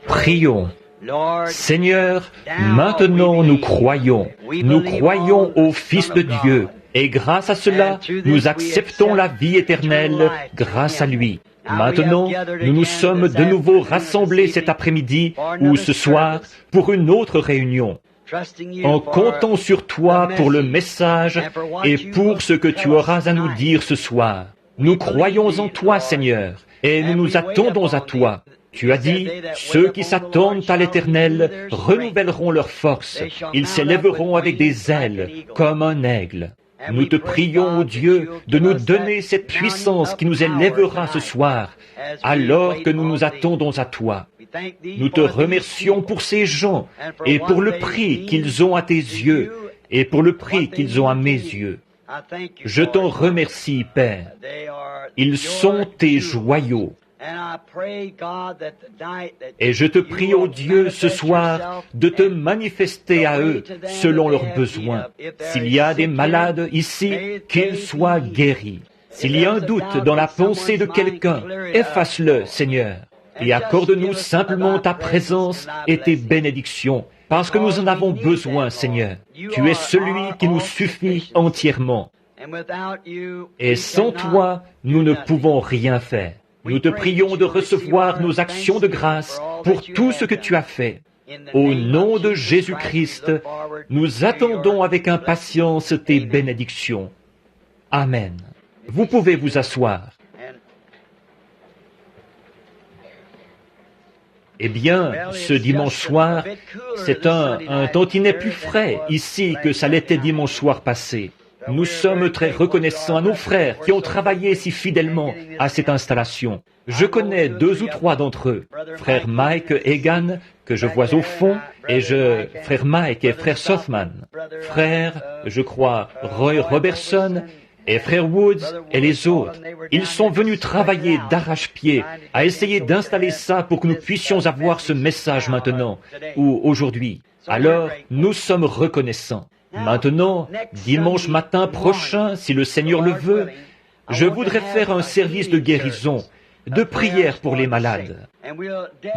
Prions. Seigneur, maintenant nous croyons au Fils de Dieu, et grâce à cela, nous acceptons la vie éternelle grâce à lui. Maintenant, nous nous sommes de nouveau rassemblés cet après-midi ou ce soir pour une autre réunion, en comptant sur toi pour le message et pour ce que tu auras à nous dire ce soir. Nous croyons en toi, Seigneur, et nous nous attendons à toi. Tu as dit, ceux qui s'attendent à l'Éternel renouvelleront leur force. Ils s'élèveront avec des ailes, comme un aigle. Nous te prions, ô Dieu, de nous donner cette puissance qui nous élèvera ce soir, alors que nous nous attendons à toi. Nous te remercions pour ces gens et pour le prix qu'ils ont à tes yeux et pour le prix qu'ils ont à mes yeux. Je t'en remercie, Père. Ils sont tes joyaux. Et je te prie, ô Dieu, ce soir, de te manifester à eux selon leurs besoins. S'il y a des malades ici, qu'ils soient guéris. S'il y a un doute dans la pensée de quelqu'un, efface-le, Seigneur, et accorde-nous simplement ta présence et tes bénédictions, parce que nous en avons besoin, Seigneur. Tu es celui qui nous suffit entièrement. Et sans toi, nous ne pouvons rien faire. Nous te prions de recevoir nos actions de grâce pour tout ce que tu as fait. Au nom de Jésus-Christ, nous attendons avec impatience tes bénédictions. Amen. Vous pouvez vous asseoir. Eh bien, ce dimanche soir, c'est un tantinet plus frais ici que ça l'était dimanche soir passé. Nous sommes très reconnaissants à nos frères qui ont travaillé si fidèlement à cette installation. Je connais 2 ou 3 d'entre eux. Frère Mike Egan, que je vois au fond, frère Mike et frère Sothman. Frère, je crois, Roy Robertson et frère Woods et les autres. Ils sont venus travailler d'arrache-pied à essayer d'installer ça pour que nous puissions avoir ce message maintenant ou aujourd'hui. Alors, nous sommes reconnaissants. Maintenant, dimanche matin prochain, si le Seigneur le veut, je voudrais faire un service de guérison, de prière pour les malades.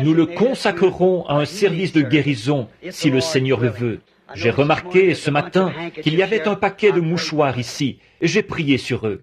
Nous le consacrerons à un service de guérison, si le Seigneur le veut. J'ai remarqué ce matin qu'il y avait un paquet de mouchoirs ici, et j'ai prié sur eux.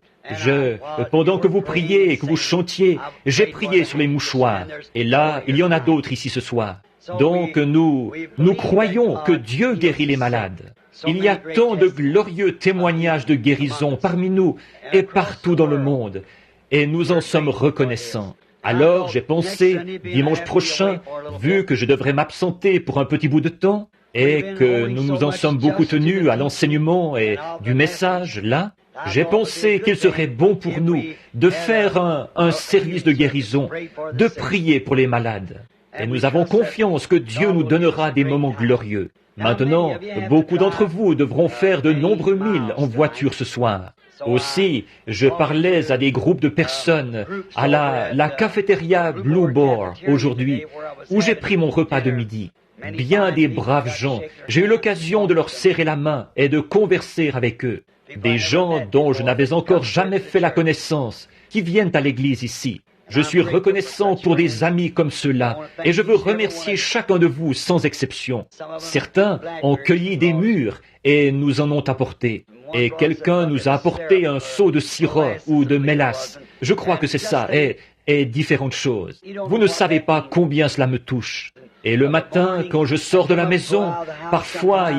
Pendant que vous priez et que vous chantiez, j'ai prié sur les mouchoirs, et là, il y en a d'autres ici ce soir. Donc, nous croyons que Dieu guérit les malades. Il y a tant de glorieux témoignages de guérison parmi nous et partout dans le monde, et nous en sommes reconnaissants. Alors j'ai pensé, dimanche prochain, vu que je devrais m'absenter pour un petit bout de temps, et que nous nous en sommes beaucoup tenus à l'enseignement et du message là, j'ai pensé qu'il serait bon pour nous de faire un service de guérison, de prier pour les malades. Et nous avons confiance que Dieu nous donnera des moments glorieux. Maintenant, beaucoup d'entre vous devront faire de nombreux milles en voiture ce soir. Aussi, je parlais à des groupes de personnes à la cafétéria Blue Boar aujourd'hui, où j'ai pris mon repas de midi. Bien des braves gens. J'ai eu l'occasion de leur serrer la main et de converser avec eux. Des gens dont je n'avais encore jamais fait la connaissance, qui viennent à l'église ici. Je suis reconnaissant pour des amis comme ceux-là, et je veux remercier chacun de vous sans exception. Certains ont cueilli des mûres et nous en ont apporté. Et quelqu'un nous a apporté un seau de sirop ou de mélasse. Je crois que c'est ça, et différentes choses. Vous ne savez pas combien cela me touche. Et le matin, quand je sors de la maison, parfois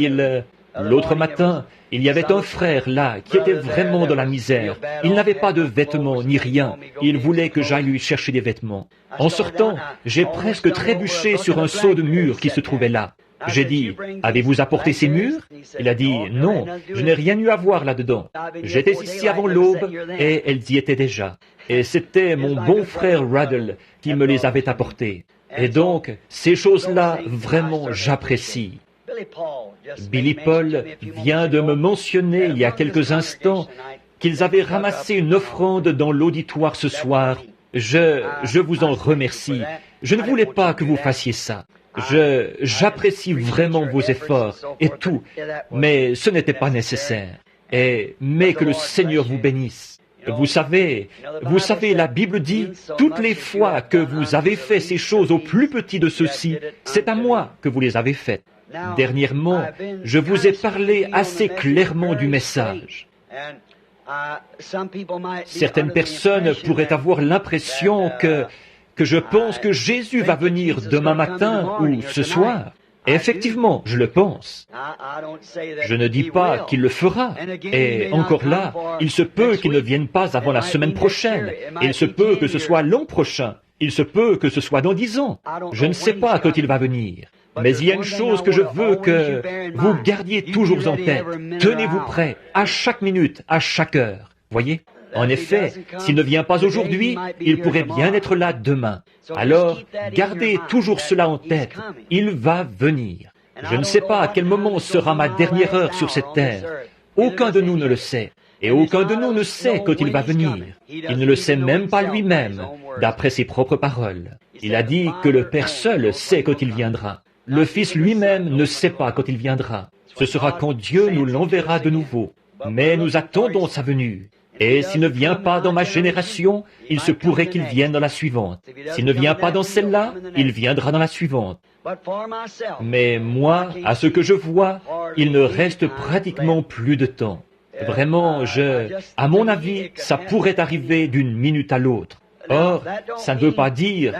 l'autre matin, il y avait un frère là qui était vraiment dans la misère. Il n'avait pas de vêtements ni rien. Il voulait que j'aille lui chercher des vêtements. En sortant, j'ai presque trébuché sur un seau de mûres qui se trouvait là. J'ai dit, « Avez-vous apporté ces mûres ?» Il a dit, « Non, je n'ai rien eu à voir là-dedans. J'étais ici avant l'aube et elles y étaient déjà. Et c'était mon bon frère Ruddle qui me les avait apportées. Et donc, ces choses-là, vraiment, j'apprécie. » Billy Paul vient de me mentionner il y a quelques instants qu'ils avaient ramassé une offrande dans l'auditoire ce soir. Je vous en remercie. Je ne voulais pas que vous fassiez ça. J'apprécie vraiment vos efforts et tout, mais ce n'était pas nécessaire. Mais que le Seigneur vous bénisse. Vous savez, la Bible dit, toutes les fois que vous avez fait ces choses au plus petit de ceux-ci, c'est à moi que vous les avez faites. Dernièrement, je vous ai parlé assez clairement du message. Certaines personnes pourraient avoir l'impression que je pense que Jésus va venir demain matin ou ce soir. Effectivement, je le pense. Je ne dis pas qu'il le fera. Et encore là, il se peut qu'il ne vienne pas avant la semaine prochaine. Il se peut que ce soit l'an prochain. Il se peut que ce soit dans 10 ans. Je ne sais pas quand il va venir. Mais il y a une chose que je veux que vous gardiez toujours en tête. Tenez-vous prêts à chaque minute, à chaque heure. Voyez ? En effet, s'il ne vient pas aujourd'hui, il pourrait bien être là demain. Alors, gardez toujours cela en tête. Il va venir. Je ne sais pas à quel moment sera ma dernière heure sur cette terre. Aucun de nous ne le sait. Et aucun de nous ne sait quand il va venir. Il ne le sait même pas lui-même, d'après ses propres paroles. Il a dit que le Père seul sait quand il viendra. Le Fils lui-même ne sait pas quand il viendra. Ce sera quand Dieu nous l'enverra de nouveau. Mais nous attendons sa venue. Et s'il ne vient pas dans ma génération, il se pourrait qu'il vienne dans la suivante. S'il ne vient pas dans celle-là, il viendra dans la suivante. Mais moi, à ce que je vois, il ne reste pratiquement plus de temps. Vraiment, à mon avis, ça pourrait arriver d'une minute à l'autre. Or, ça ne veut pas dire,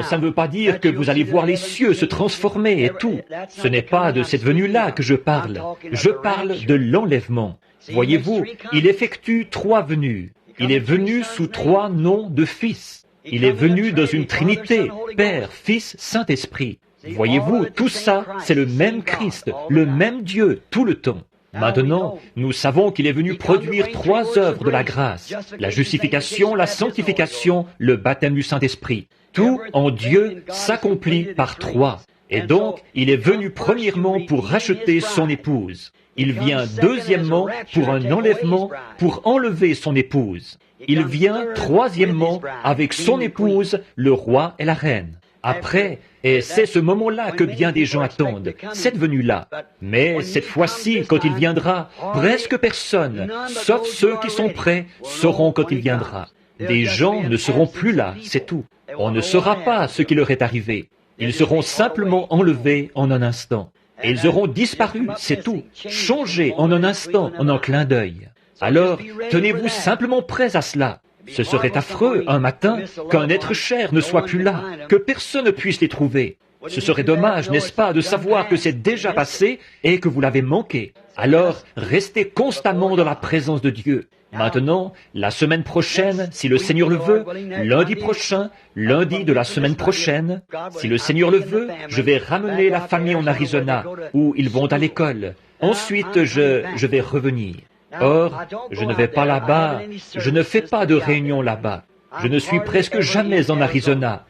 ça ne veut pas dire que vous allez voir les cieux se transformer et tout. Ce n'est pas de cette venue-là que je parle. Je parle de l'enlèvement. Voyez-vous, il effectue 3 venues. Il est venu sous 3 noms de Fils. Il est venu dans une Trinité, Père, Fils, Saint-Esprit. Voyez-vous, tout ça, c'est le même Christ, le même Dieu, tout le temps. Maintenant, nous savons qu'il est venu produire 3 œuvres de la grâce, la justification, la sanctification, le baptême du Saint-Esprit. Tout en Dieu s'accomplit par 3. Et donc, il est venu premièrement pour racheter son épouse. Il vient deuxièmement pour un enlèvement, pour enlever son épouse. Il vient troisièmement avec son épouse, le roi et la reine. Après, et c'est ce moment-là que bien des gens attendent, cette venue-là. Mais cette fois-ci, quand il viendra, presque personne, sauf ceux qui sont prêts, sauront quand il viendra. Des gens ne seront plus là, c'est tout. On ne saura pas ce qui leur est arrivé. Ils seront simplement enlevés en un instant. Et ils auront disparu, c'est tout, changés en un instant, en un clin d'œil. Alors, tenez-vous simplement prêts à cela. Ce serait affreux, un matin, qu'un être cher ne soit plus là, que personne ne puisse les trouver. Ce serait dommage, n'est-ce pas, de savoir que c'est déjà passé et que vous l'avez manqué. Alors, restez constamment dans la présence de Dieu. Maintenant, la semaine prochaine, si le Seigneur le veut, lundi prochain, lundi de la semaine prochaine, si le Seigneur le veut, je vais ramener la famille en Arizona, où ils vont à l'école. Ensuite, je vais revenir. Or, je ne vais pas là-bas, je ne fais pas de réunion là-bas. Je ne suis presque jamais en Arizona.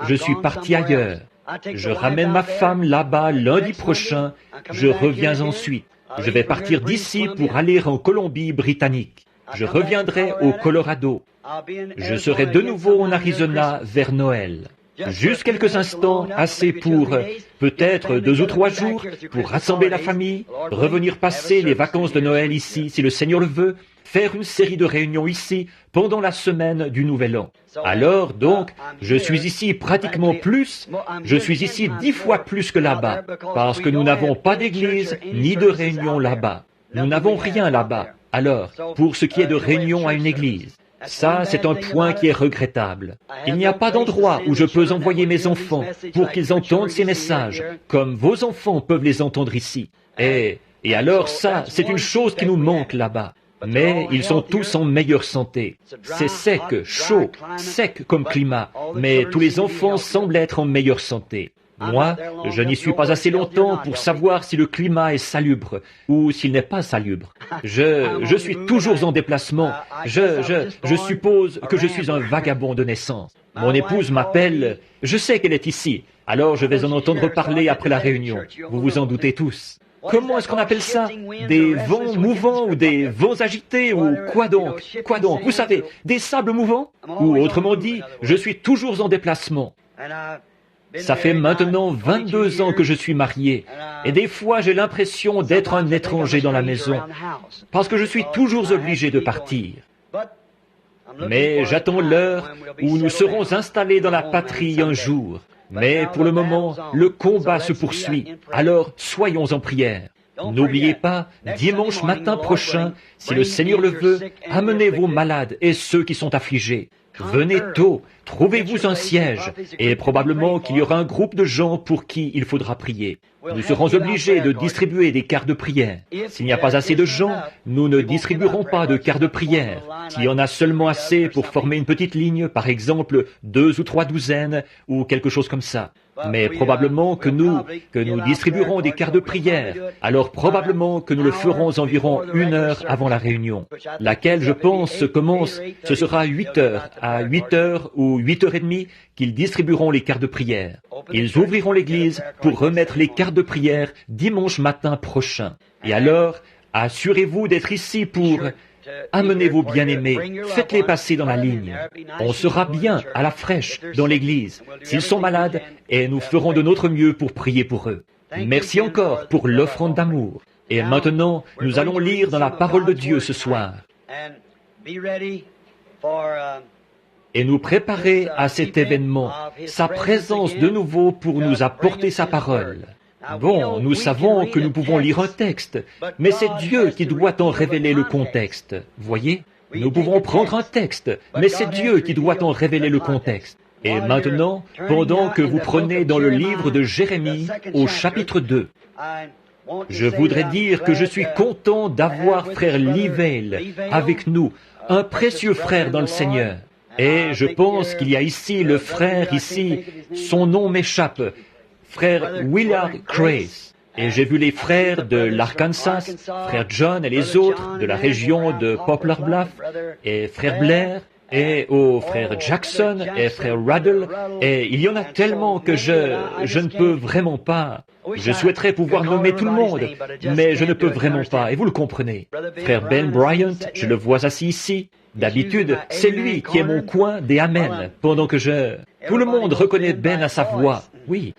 Je suis parti ailleurs. Je ramène ma femme là-bas lundi prochain, je reviens ensuite. Je vais partir d'ici pour aller en Colombie-Britannique. Je reviendrai au Colorado. Je serai de nouveau en Arizona vers Noël. Juste quelques instants, assez pour peut-être 2 ou 3 jours, pour rassembler la famille, revenir passer les vacances de Noël ici, si le Seigneur le veut, faire une série de réunions ici pendant la semaine du Nouvel An. Alors, donc, je suis ici pratiquement plus, je suis ici 10 fois plus que là-bas, parce que nous n'avons pas d'église ni de réunion là-bas. Nous n'avons rien là-bas. Alors, pour ce qui est de réunion à une église, ça, c'est un point qui est regrettable. Il n'y a pas d'endroit où je peux envoyer mes enfants pour qu'ils entendent ces messages, comme vos enfants peuvent les entendre ici. Et alors ça, c'est une chose qui nous manque là-bas. Mais ils sont tous en meilleure santé. C'est sec, chaud, sec comme climat, mais tous les enfants semblent être en meilleure santé. Moi, je n'y suis pas assez longtemps pour savoir si le climat est salubre ou s'il n'est pas salubre. Je suis toujours en déplacement. Je suppose que je suis un vagabond de naissance. Mon épouse m'appelle, je sais qu'elle est ici, alors je vais en entendre parler après la réunion. Vous vous en doutez tous. Comment est-ce qu'on appelle ça? Des vents mouvants ou des vents agités ou quoi donc? Quoi donc? Vous savez, des sables mouvants? Ou autrement dit, je suis toujours en déplacement. Ça fait maintenant 22 ans que je suis marié, et des fois j'ai l'impression d'être un étranger dans la maison, parce que je suis toujours obligé de partir. Mais j'attends l'heure où nous serons installés dans la patrie un jour. Mais pour le moment, le combat se poursuit. Alors, soyons en prière. N'oubliez pas, dimanche matin prochain, si le Seigneur le veut, amenez vos malades et ceux qui sont affligés. Venez tôt, trouvez-vous un siège, et probablement qu'il y aura un groupe de gens pour qui il faudra prier. Nous serons obligés de distribuer des cartes de prière. S'il n'y a pas assez de gens, nous ne distribuerons pas de cartes de prière. S'il y en a seulement assez pour former une petite ligne, par exemple 2 ou 3 douzaines, ou quelque chose comme ça. Mais probablement que nous distribuerons des cartes de prière, alors probablement que nous le ferons environ 1 heure avant la réunion, laquelle, je pense, commence, ce sera à 8 heures, à 8 heures ou 8 heures et demie qu'ils distribueront les cartes de prière. Ils ouvriront l'église pour remettre les cartes de prière dimanche matin prochain. Et alors, assurez-vous d'être ici pour... Amenez vos bien-aimés, faites-les passer dans la ligne. On sera bien, à la fraîche, dans l'église, s'ils sont malades, et nous ferons de notre mieux pour prier pour eux. Merci encore pour l'offrande d'amour. Et maintenant, nous allons lire dans la parole de Dieu ce soir. Et nous préparer à cet événement, sa présence de nouveau pour nous apporter sa parole. Bon, nous savons que nous pouvons lire un texte, mais c'est Dieu qui doit en révéler le contexte. Voyez? Nous pouvons prendre un texte, mais c'est Dieu qui doit en révéler le contexte. Et maintenant, pendant que vous prenez dans le livre de Jérémie, au chapitre 2, je voudrais dire que je suis content d'avoir frère Livale avec nous, un précieux frère dans le Seigneur. Et je pense qu'il y a ici le frère ici, son nom m'échappe, frère Willard Grace. Et j'ai vu les frères de l'Arkansas, frère John et les autres de la région de Poplar Bluff, et frère Blair, et frère Jackson, et frère Ruddle, et il y en a tellement que je ne peux vraiment pas. Je souhaiterais pouvoir nommer tout le monde, mais je ne peux vraiment pas, et vous le comprenez. Frère Ben Bryant, je le vois assis ici. D'habitude, c'est lui qui est mon coin des Amen, pendant que tout le monde reconnaît Ben à sa voix. Oui.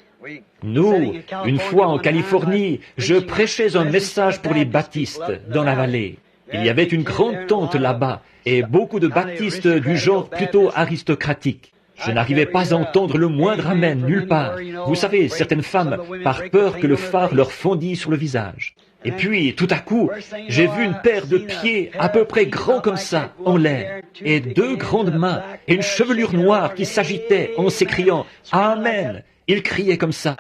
Nous, une fois en Californie, je prêchais un message pour les baptistes dans la vallée. Il y avait une grande tente là-bas et beaucoup de baptistes du genre plutôt aristocratique. Je n'arrivais pas à entendre le moindre amen nulle part. Vous savez, certaines femmes, par peur que le phare leur fondît sur le visage. Et puis, tout à coup, j'ai vu une paire de pieds à peu près grands comme ça, en l'air, et 2 grandes mains, et une chevelure noire qui s'agitait en s'écriant « Amen ». Il criait comme ça.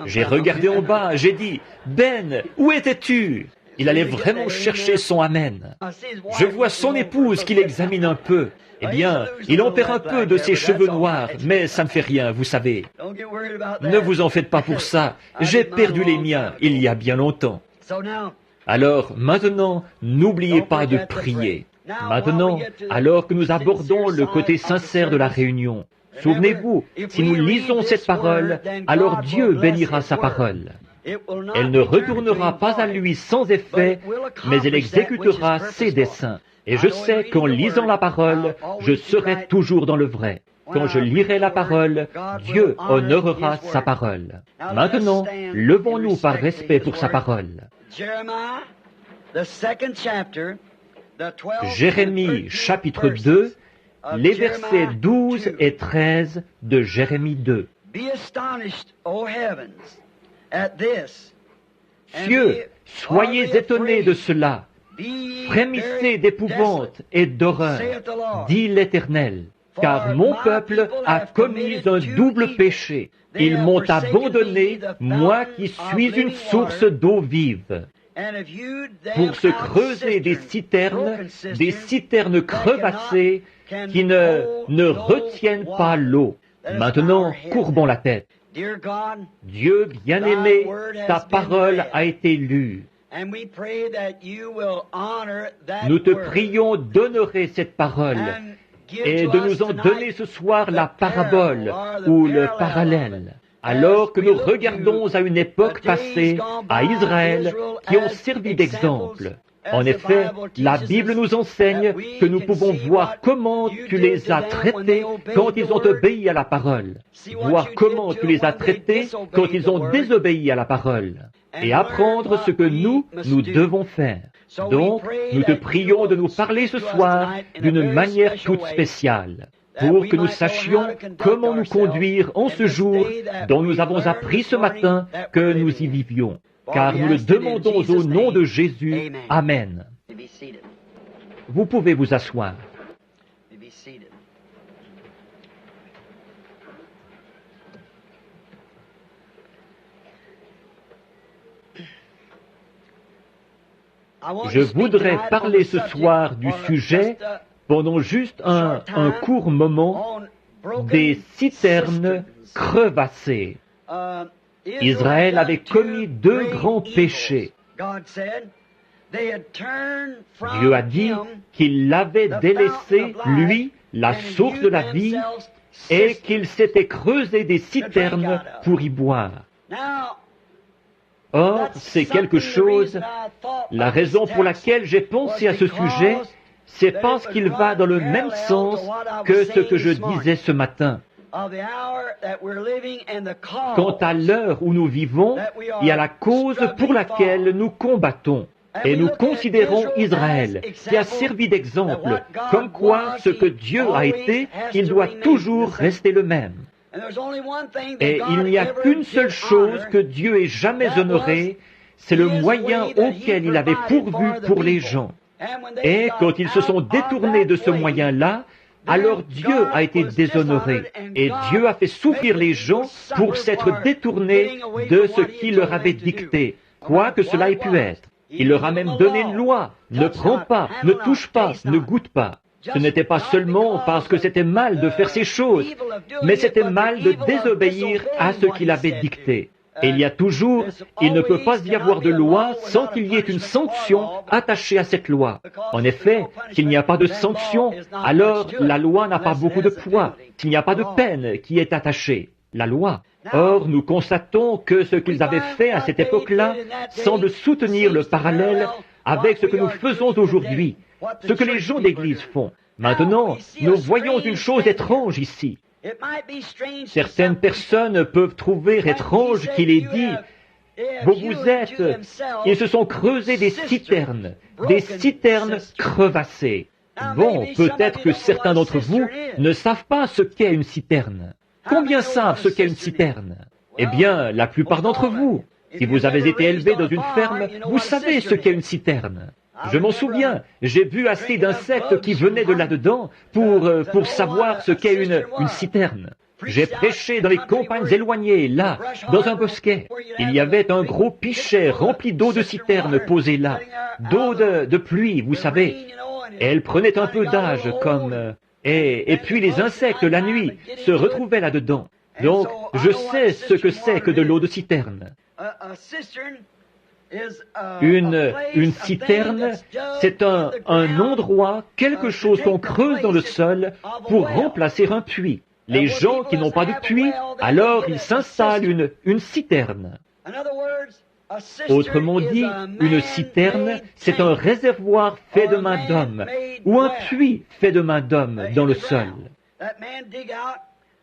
J'ai regardé en bas, j'ai dit « Ben, où étais-tu » Il allait vraiment chercher son Amen. Je vois son épouse qui l'examine un peu. Eh bien, il en perd un peu de ses cheveux noirs, mais ça ne fait rien, vous savez. Ne vous en faites pas pour ça. J'ai perdu les miens il y a bien longtemps. Alors, maintenant, n'oubliez pas de prier. Maintenant, alors que nous abordons le côté sincère de la réunion, souvenez-vous, si nous lisons cette parole, alors Dieu bénira sa parole. Elle ne retournera pas à lui sans effet, mais elle exécutera ses desseins. Et je sais qu'en lisant la parole, je serai toujours dans le vrai. Quand je lirai la parole, Dieu honorera sa parole. Maintenant, levons-nous par respect pour sa parole. Jérémie, chapitre 2, les versets 12 et 13 de Jérémie 2. Cieux, soyez étonnés de cela. Frémissez d'épouvante et d'horreur, dit l'Éternel, car mon peuple a commis un double péché. Ils m'ont abandonné, moi qui suis une source d'eau vive. Pour se creuser des citernes crevassées qui ne retiennent pas l'eau. Maintenant, courbons la tête. Dieu bien-aimé, ta parole a été lue. Nous te prions d'honorer cette parole et de nous en donner ce soir la parabole ou le parallèle, alors que nous regardons à une époque passée, à Israël, qui ont servi d'exemple. En effet, la Bible nous enseigne que nous pouvons voir comment tu les as traités quand ils ont obéi à la parole, voir comment tu les as traités quand ils ont désobéi à la parole, et apprendre ce que nous devons faire. Donc, nous te prions de nous parler ce soir d'une manière toute spéciale, pour que nous sachions comment nous conduire en ce jour dont nous avons appris ce matin que nous y vivions. Car nous le demandons au nom de Jésus. Amen. Vous pouvez vous asseoir. Je voudrais parler ce soir du sujet, pendant juste un court moment, des citernes crevassées. Israël avait commis deux grands péchés. Dieu a dit qu'il l'avait délaissé, lui, la source de la vie, et qu'il s'était creusé des citernes pour y boire. Or, c'est quelque chose, la raison pour laquelle j'ai pensé à ce sujet, c'est parce qu'il va dans le même sens que ce que je disais ce matin. Quant à l'heure où nous vivons et à la cause pour laquelle nous combattons. Et nous considérons Israël, qui a servi d'exemple, comme quoi ce que Dieu a été, il doit toujours rester le même. Et il n'y a qu'une seule chose que Dieu ait jamais honorée, c'est le moyen auquel il avait pourvu pour les gens. Et quand ils se sont détournés de ce moyen-là, alors Dieu a été déshonoré, et Dieu a fait souffrir les gens pour s'être détournés de ce qu'il leur avait dicté, quoi que cela ait pu être. Il leur a même donné une loi, ne prends pas, ne touche pas, ne goûte pas. Ce n'était pas seulement parce que c'était mal de faire ces choses, mais c'était mal de désobéir à ce qu'il avait dicté. Et il y a toujours, il ne peut pas y avoir de loi sans qu'il y ait une sanction attachée à cette loi. En effet, s'il n'y a pas de sanction, alors la loi n'a pas beaucoup de poids. S'il n'y a pas de peine qui est attachée, la loi. Or, nous constatons que ce qu'ils avaient fait à cette époque-là semble soutenir le parallèle avec ce que nous faisons aujourd'hui, ce que les gens d'Église font. Maintenant, nous voyons une chose étrange ici. Certaines personnes peuvent trouver étrange qu'il ait dit, ils se sont creusés des citernes crevassées. Bon, peut-être que certains d'entre vous ne savent pas ce qu'est une citerne. Combien savent ce qu'est une citerne? Eh bien, la plupart d'entre vous. Si vous avez été élevé dans une ferme, vous savez ce qu'est une citerne. Je m'en souviens, j'ai vu assez d'insectes qui venaient de là-dedans pour savoir ce qu'est une citerne. J'ai prêché dans les campagnes éloignées, là, dans un bosquet. Il y avait un gros pichet rempli d'eau de citerne posé là, d'eau de pluie, vous savez. Et elle prenait un peu d'âge comme... Et puis les insectes, la nuit, se retrouvaient là-dedans. Donc, je sais ce que c'est que de l'eau de citerne. Une citerne, c'est un endroit, quelque chose qu'on creuse dans le sol pour remplacer un puits. Les gens qui n'ont pas de puits, alors ils s'installent une citerne. Autrement dit, une citerne, c'est un réservoir fait de main d'homme, ou un puits fait de main d'homme dans le sol,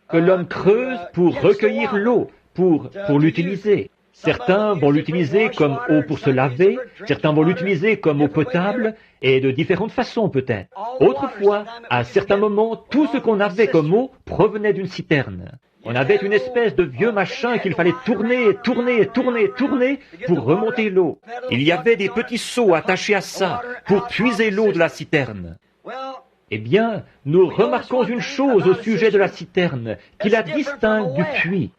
que l'homme creuse pour recueillir l'eau, pour l'utiliser. Certains vont l'utiliser comme eau pour se laver, certains vont l'utiliser comme eau potable, et de différentes façons peut-être. Autrefois, à certains moments, tout ce qu'on avait comme eau provenait d'une citerne. On avait une espèce de vieux machin qu'il fallait tourner pour remonter l'eau. Il y avait des petits seaux attachés à ça pour puiser l'eau de la citerne. Eh bien, nous remarquons une chose au sujet de la citerne, qui la distingue du puits.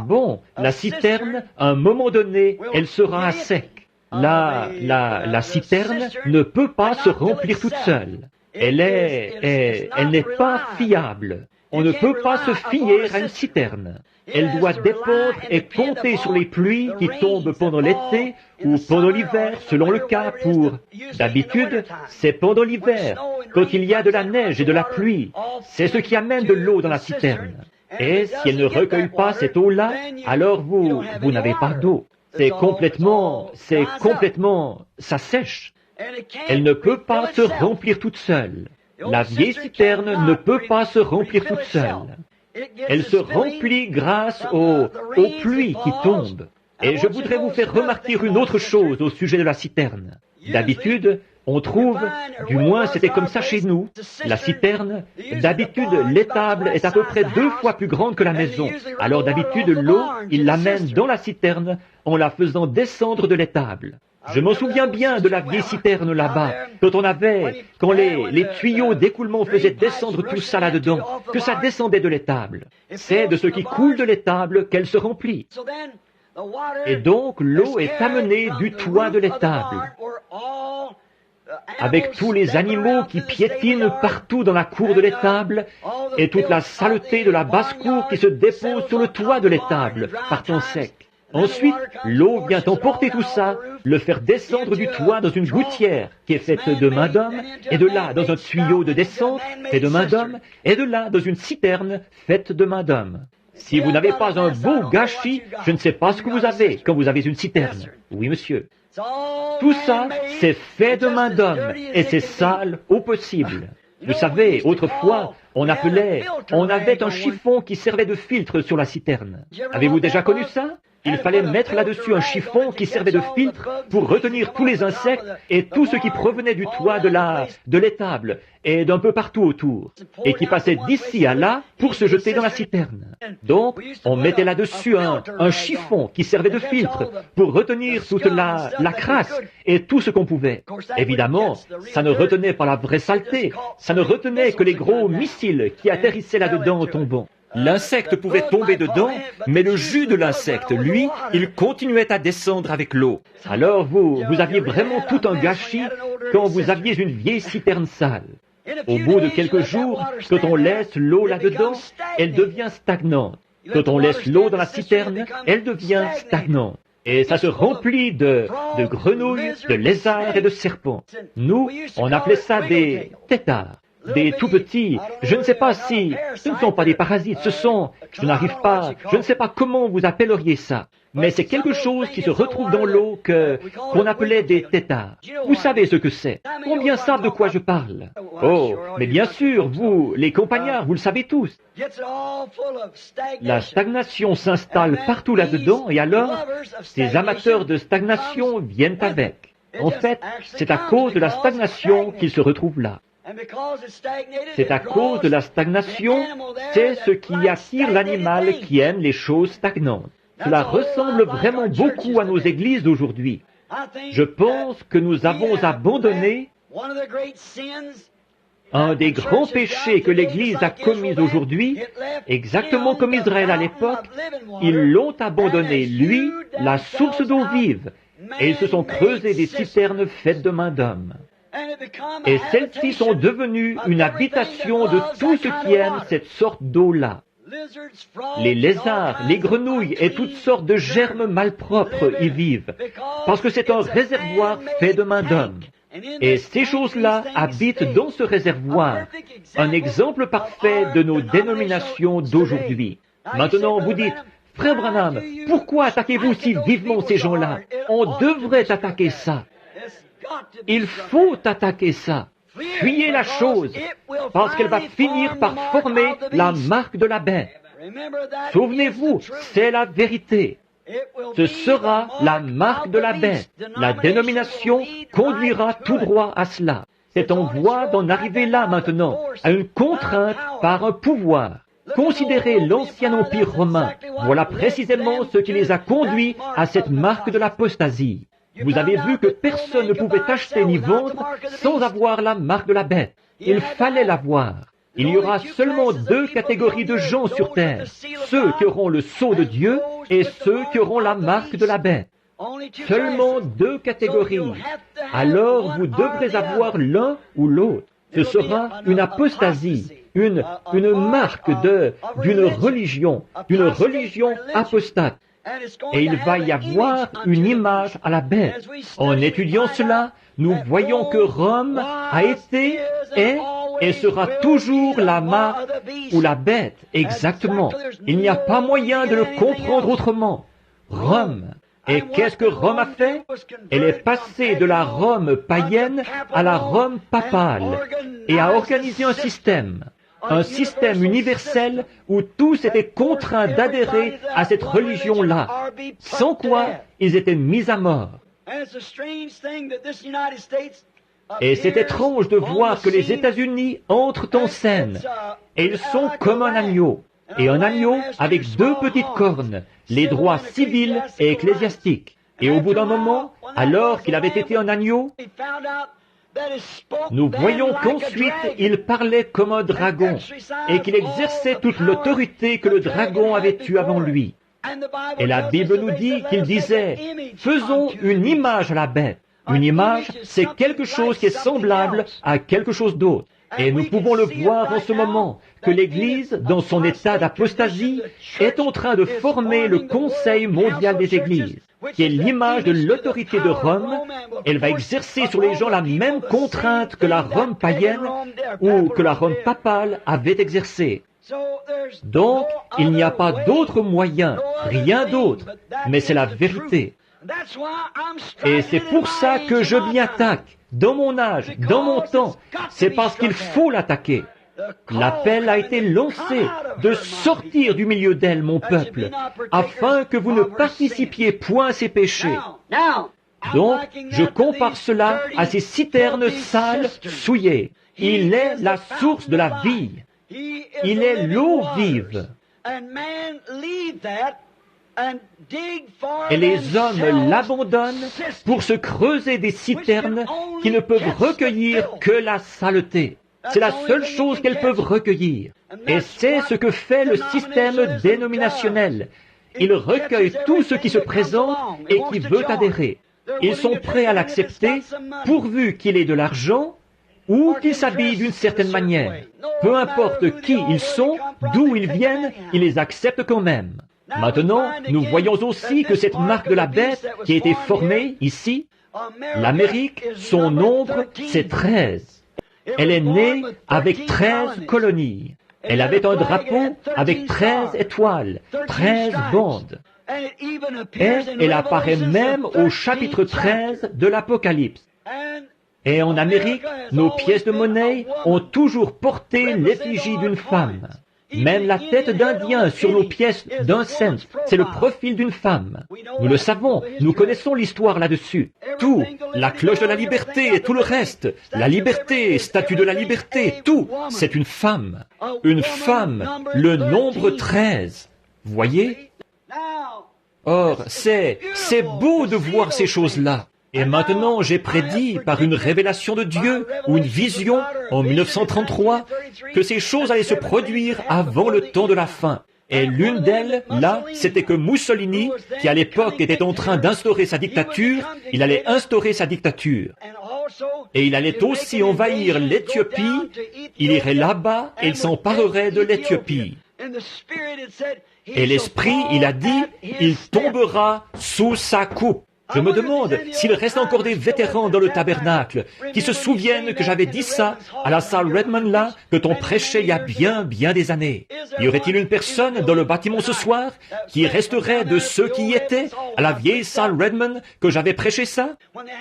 Bon, la citerne, à un moment donné, elle sera à sec. La citerne ne peut pas se remplir toute seule. Elle n'est pas fiable. On ne peut pas se fier à une citerne. Elle doit dépendre et compter sur les pluies qui tombent pendant l'été ou pendant l'hiver, selon le cas. D'habitude, c'est pendant l'hiver, quand il y a de la neige et de la pluie. C'est ce qui amène de l'eau dans la citerne. Et si elle ne recueille pas cette eau-là, alors vous n'avez pas d'eau. C'est complètement, ça sèche. Elle ne peut pas se remplir toute seule. La vieille citerne ne peut pas se remplir toute seule. Elle se remplit grâce aux pluies qui tombent. Et je voudrais vous faire remarquer une autre chose au sujet de la citerne. D'habitude, on trouve, du moins c'était comme ça chez nous, la citerne, d'habitude l'étable est à peu près 2 fois plus grande que la maison. Alors d'habitude l'eau, ils l'amènent dans la citerne en la faisant descendre de l'étable. Je m'en souviens bien de la vieille citerne là-bas, quand les tuyaux d'écoulement faisaient descendre tout ça là-dedans, que ça descendait de l'étable. C'est de ce qui coule de l'étable qu'elle se remplit. Et donc l'eau est amenée du toit de l'étable, avec tous les animaux qui piétinent partout dans la cour de l'étable, et toute la saleté de la basse-cour qui se dépose sur le toit de l'étable, par temps sec. Ensuite, l'eau vient emporter tout ça, le faire descendre du toit dans une gouttière qui est faite de main d'homme, et de là dans un tuyau de descente fait de main d'homme, et de là dans une citerne faite de main d'homme. Si vous n'avez pas un beau gâchis, je ne sais pas ce que vous avez quand vous avez une citerne. Oui, monsieur. Tout ça, c'est fait de main d'homme, et c'est sale au possible. Vous savez, autrefois, on avait un chiffon qui servait de filtre sur la citerne. Avez-vous déjà connu ça? Il fallait mettre là-dessus un chiffon qui servait de filtre pour retenir tous les insectes et tout ce qui provenait du toit de l'étable et d'un peu partout autour, et qui passait d'ici à là pour se jeter dans la citerne. Donc, on mettait là-dessus un chiffon qui servait de filtre pour retenir toute la crasse et tout ce qu'on pouvait. Évidemment, ça ne retenait pas la vraie saleté, ça ne retenait que les gros missiles qui atterrissaient là-dedans en tombant. L'insecte pouvait tomber dedans, mais le jus de l'insecte, lui, il continuait à descendre avec l'eau. Alors vous aviez vraiment tout un gâchis quand vous aviez une vieille citerne sale. Au bout de quelques jours, quand on laisse l'eau là-dedans, elle devient stagnante. Quand on laisse l'eau dans la citerne, elle devient stagnante. Et ça se remplit de grenouilles, de lézards et de serpents. Nous, on appelait ça des têtards. Des tout petits, je ne sais pas si, ce ne sont pas des parasites, je ne sais pas comment vous appelleriez ça, mais c'est quelque chose qui se retrouve dans l'eau qu'on appelait des têtards. Vous savez ce que c'est? Combien savent de quoi je parle? Oh, mais bien sûr, vous, les compagnards, vous le savez tous. La stagnation s'installe partout là-dedans, et alors, ces amateurs de stagnation viennent avec. En fait, c'est à cause de la stagnation qu'ils se retrouvent là. C'est à cause de la stagnation, c'est ce qui attire l'animal qui aime les choses stagnantes. Cela ressemble vraiment beaucoup à nos églises d'aujourd'hui. Je pense que nous avons abandonné un des grands péchés que l'Église a commis aujourd'hui, exactement comme Israël à l'époque. Ils l'ont abandonné, lui, la source d'eau vive, et ils se sont creusés des citernes faites de main d'homme. Et celles-ci sont devenues une habitation de tous ceux qui aiment cette sorte d'eau-là. Les lézards, les grenouilles et toutes sortes de germes malpropres y vivent, parce que c'est un réservoir fait de main d'homme. Et ces choses-là habitent dans ce réservoir, un exemple parfait de nos dénominations d'aujourd'hui. Maintenant, vous dites, Frère Branham, pourquoi attaquez-vous si vivement ces gens-là? On devrait attaquer ça. Il faut attaquer ça. Fuyez la chose, parce qu'elle va finir par former la marque de la bête. Souvenez-vous, c'est la vérité. Ce sera la marque de la bête. La dénomination conduira tout droit à cela. C'est en voie d'en arriver là maintenant, à une contrainte par un pouvoir. Considérez l'ancien empire romain. Voilà précisément ce qui les a conduits à cette marque de l'apostasie. Vous avez vu que personne ne pouvait acheter ni vendre sans avoir la marque de la bête. Il fallait l'avoir. Il y aura seulement 2 catégories de gens sur terre. Ceux qui auront le sceau de Dieu et ceux qui auront la marque de la bête. Seulement 2 catégories. Alors vous devrez avoir l'un ou l'autre. Ce sera une apostasie, une marque d'une religion apostate. Et il va y avoir une image à la bête. En étudiant cela, nous voyons que Rome a été, est et sera toujours la marque ou la bête. Exactement. Il n'y a pas moyen de le comprendre autrement. Rome. Et qu'est-ce que Rome a fait? Elle est passée de la Rome païenne à la Rome papale et a organisé un système universel où tous étaient contraints d'adhérer à cette religion-là, sans quoi ils étaient mis à mort. Et c'est étrange de voir que les États-Unis entrent en scène, et ils sont comme un agneau, et un agneau avec deux petites cornes, les droits civils et ecclésiastiques. Et au bout d'un moment, alors qu'il avait été un agneau, nous voyons qu'ensuite il parlait comme un dragon, et qu'il exerçait toute l'autorité que le dragon avait eue avant lui. Et la Bible nous dit qu'il disait, faisons une image à la bête. Une image, c'est quelque chose qui est semblable à quelque chose d'autre. Et nous pouvons le voir en ce moment, que l'Église, dans son état d'apostasie, est en train de former le Conseil mondial des Églises, qui est l'image de l'autorité de Rome. Elle va exercer sur les gens la même contrainte que la Rome païenne ou que la Rome papale avait exercée. Donc, il n'y a pas d'autre moyen, rien d'autre, mais c'est la vérité. Et c'est pour ça que je m'y attaque, dans mon âge, dans mon temps. C'est parce qu'il faut l'attaquer. L'appel a été lancé de sortir du milieu d'elle, mon peuple, afin que vous ne participiez point à ses péchés. Donc, je compare cela à ces citernes sales, souillées. Il est la source de la vie. Il est l'eau vive. Et les hommes l'abandonnent pour se creuser des citernes qui ne peuvent recueillir que la saleté. C'est la seule chose qu'elles peuvent recueillir. Et c'est ce que fait le système dénominationnel. Il recueille tout ce qui se présente et qui veut adhérer. Ils sont prêts à l'accepter pourvu qu'il ait de l'argent ou qu'ils s'habillent d'une certaine manière. Peu importe qui ils sont, d'où ils viennent, ils les acceptent quand même. Maintenant, nous voyons aussi que cette marque de la bête qui a été formée ici, l'Amérique, son nombre, c'est 13. Elle est née avec 13 colonies. Elle avait un drapeau avec 13 étoiles, 13 bandes. Et elle apparaît même au chapitre 13 de l'Apocalypse. Et en Amérique, nos pièces de monnaie ont toujours porté l'effigie d'une femme. Même la tête d'Indien sur nos pièces d'un cent, c'est le profil d'une femme. Nous le savons, nous connaissons l'histoire là-dessus. Tout, la cloche de la liberté et tout le reste, la liberté, statue de la liberté, tout, c'est une femme. Une femme, le nombre 13. Voyez? Or, c'est beau de voir ces choses-là. Et maintenant, j'ai prédit par une révélation de Dieu ou une vision en 1933 que ces choses allaient se produire avant le temps de la fin. Et l'une d'elles, là, c'était que Mussolini, qui à l'époque était en train d'instaurer sa dictature, il allait instaurer sa dictature. Et il allait aussi envahir l'Éthiopie, il irait là-bas et il s'emparerait de l'Éthiopie. Et l'Esprit, il a dit, il tombera sous sa coupe. Je me demande s'il reste encore des vétérans dans le tabernacle qui se souviennent que j'avais dit ça à la salle Redmond là, que t'on prêchait il y a bien des années. Y aurait-il une personne dans le bâtiment ce soir qui resterait de ceux qui y étaient à la vieille salle Redmond que j'avais prêché ça?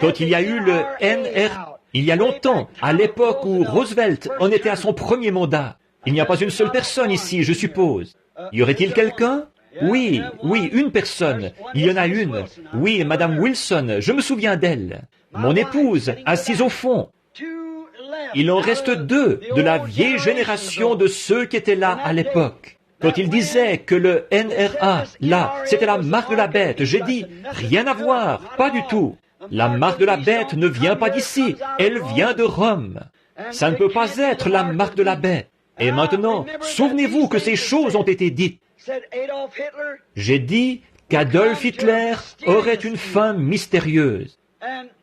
Quand il y a eu le NRA, il y a longtemps, à l'époque où Roosevelt en était à son premier mandat. Il n'y a pas une seule personne ici, je suppose. Y aurait-il quelqu'un? Oui, une personne. Il y en a une. Oui, Madame Wilson, je me souviens d'elle. Mon épouse, assise au fond. Il en reste 2 de la vieille génération de ceux qui étaient là à l'époque. Quand il disait que le NRA, là, c'était la marque de la bête, j'ai dit, rien à voir, pas du tout. La marque de la bête ne vient pas d'ici, elle vient de Rome. Ça ne peut pas être la marque de la bête. Et maintenant, souvenez-vous que ces choses ont été dites. J'ai dit qu'Adolf Hitler aurait une fin mystérieuse,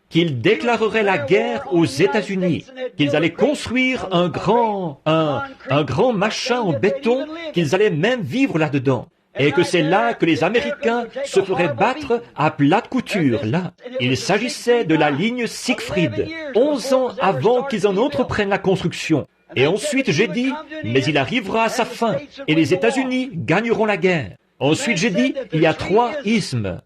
qu'il déclarerait la guerre aux États-Unis, qu'ils allaient construire un grand machin en béton, qu'ils allaient même vivre là-dedans, et que c'est là que les Américains se feraient battre à plate couture, là. Il s'agissait de la ligne Siegfried, 11 ans avant qu'ils en entreprennent la construction. Et ensuite j'ai dit, mais il arrivera à sa fin, et les États-Unis gagneront la guerre. Ensuite j'ai dit, il y a 3 ismes.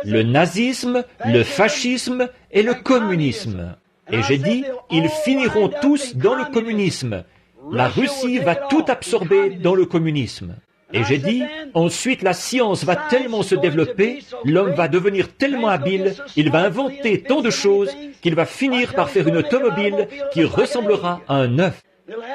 Le nazisme, le fascisme et le communisme. Et j'ai dit, ils finiront tous dans le communisme. La Russie va tout absorber dans le communisme. Et j'ai dit, ensuite la science va tellement se développer, l'homme va devenir tellement habile, il va inventer tant de choses qu'il va finir par faire une automobile qui ressemblera à un œuf,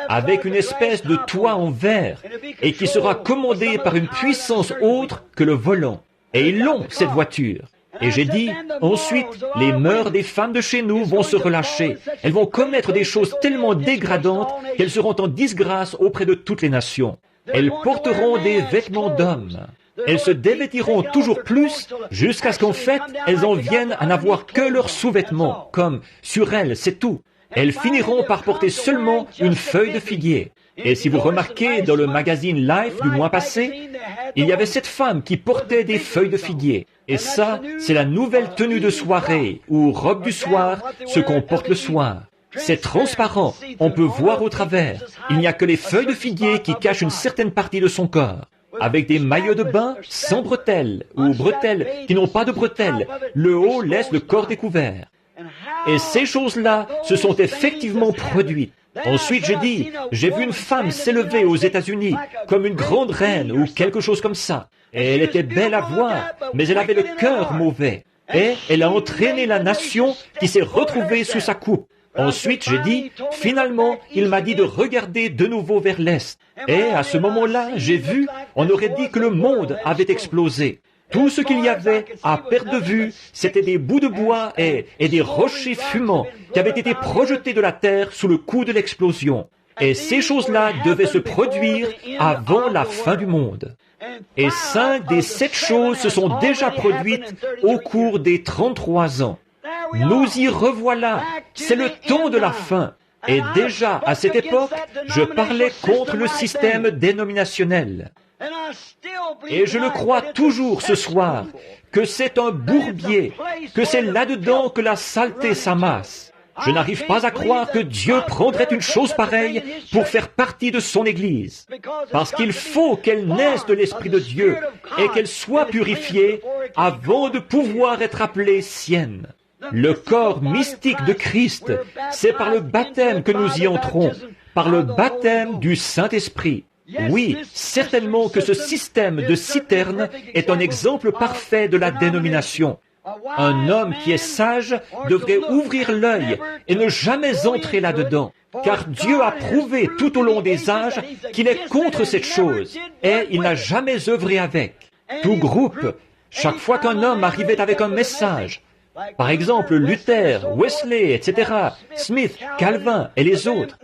avec une espèce de toit en verre, et qui sera commandée par une puissance autre que le volant. Et ils l'ont, cette voiture. Et j'ai dit, ensuite, les mœurs des femmes de chez nous vont se relâcher. Elles vont commettre des choses tellement dégradantes qu'elles seront en disgrâce auprès de toutes les nations. Elles porteront des vêtements d'hommes. Elles se dévêtiront toujours plus jusqu'à ce qu'en fait, elles en viennent à n'avoir que leurs sous-vêtements, comme sur elles, c'est tout. Elles finiront par porter seulement une feuille de figuier. Et si vous remarquez dans le magazine Life du mois passé, il y avait cette femme qui portait des feuilles de figuier. Et ça, c'est la nouvelle tenue de soirée, ou robe du soir, ce qu'on porte le soir. C'est transparent, on peut voir au travers. Il n'y a que les feuilles de figuier qui cachent une certaine partie de son corps. Avec des maillots de bain sans bretelles, ou bretelles qui n'ont pas de bretelles. Le haut laisse le corps découvert. Et ces choses-là se sont effectivement produites. Ensuite, j'ai vu une femme s'élever aux États-Unis comme une grande reine ou quelque chose comme ça. Et elle était belle à voir, mais elle avait le cœur mauvais. Et elle a entraîné la nation qui s'est retrouvée sous sa coupe. Ensuite, finalement, il m'a dit de regarder de nouveau vers l'Est. Et à ce moment-là, j'ai vu, on aurait dit que le monde avait explosé. Tout ce qu'il y avait à perte de vue, c'était des bouts de bois et des rochers fumants qui avaient été projetés de la terre sous le coup de l'explosion. Et ces choses-là devaient se produire avant la fin du monde. Et 5 des 7 choses se sont déjà produites au cours des 33 ans. Nous y revoilà. C'est le temps de la fin. Et déjà, à cette époque, je parlais contre le système dénominationnel. Et je le crois toujours ce soir, que c'est un bourbier, que c'est là-dedans que la saleté s'amasse. Je n'arrive pas à croire que Dieu prendrait une chose pareille pour faire partie de son Église. Parce qu'il faut qu'elle naisse de l'Esprit de Dieu et qu'elle soit purifiée avant de pouvoir être appelée sienne. Le corps mystique de Christ, c'est par le baptême que nous y entrons, par le baptême du Saint-Esprit. Oui, certainement que ce système de citerne est un exemple parfait de la dénomination. Un homme qui est sage devrait ouvrir l'œil et ne jamais entrer là-dedans, car Dieu a prouvé tout au long des âges qu'il est contre cette chose, et il n'a jamais œuvré avec. Tout groupe, chaque fois qu'un homme arrivait avec un message, par exemple Luther, Wesley, etc., Smith, Calvin et les autres,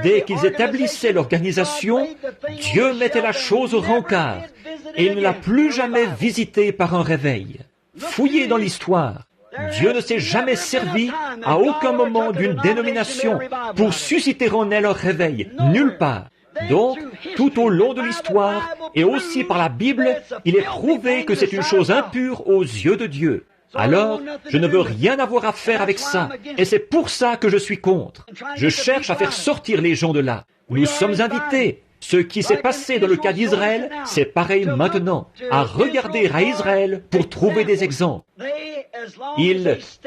dès qu'ils établissaient l'organisation, Dieu mettait la chose au rencard et il ne l'a plus jamais visitée par un réveil. Fouillez dans l'histoire. Dieu ne s'est jamais servi à aucun moment d'une dénomination pour susciter en elle un réveil, nulle part. Donc, tout au long de l'histoire et aussi par la Bible, il est prouvé que c'est une chose impure aux yeux de Dieu. Alors, je ne veux rien avoir à faire avec ça, et c'est pour ça que je suis contre. Je cherche à faire sortir les gens de là. Nous sommes invités. Ce qui s'est passé dans le cas d'Israël, c'est pareil maintenant, à regarder à Israël pour trouver des exemples.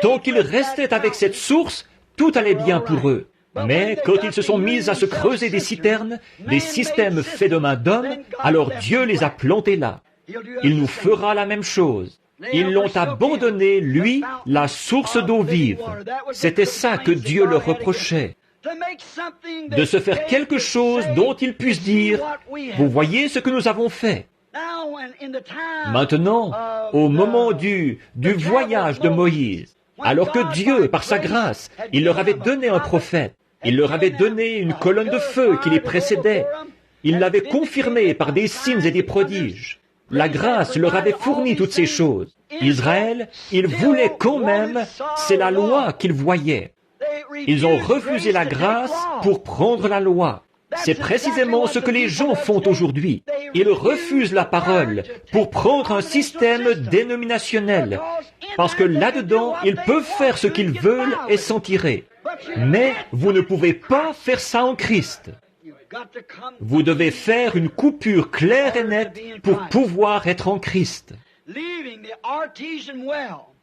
Tant qu'ils restaient avec cette source, tout allait bien pour eux. Mais quand ils se sont mis à se creuser des citernes, des systèmes faits de main d'homme, alors Dieu les a plantés là. Il nous fera la même chose. Ils l'ont abandonné, lui, la source d'eau vive. C'était ça que Dieu leur reprochait. De se faire quelque chose dont ils puissent dire, « Vous voyez ce que nous avons fait ». Maintenant, au moment du voyage de Moïse, alors que Dieu, par sa grâce, il leur avait donné un prophète, il leur avait donné une colonne de feu qui les précédait, il l'avait confirmé par des signes et des prodiges. La grâce leur avait fourni toutes ces choses. Israël, ils voulaient quand même, c'est la loi qu'ils voyaient. Ils ont refusé la grâce pour prendre la loi. C'est précisément ce que les gens font aujourd'hui. Ils refusent la parole pour prendre un système dénominationnel, parce que là-dedans, ils peuvent faire ce qu'ils veulent et s'en tirer. Mais vous ne pouvez pas faire ça en Christ. Vous devez faire une coupure claire et nette pour pouvoir être en Christ.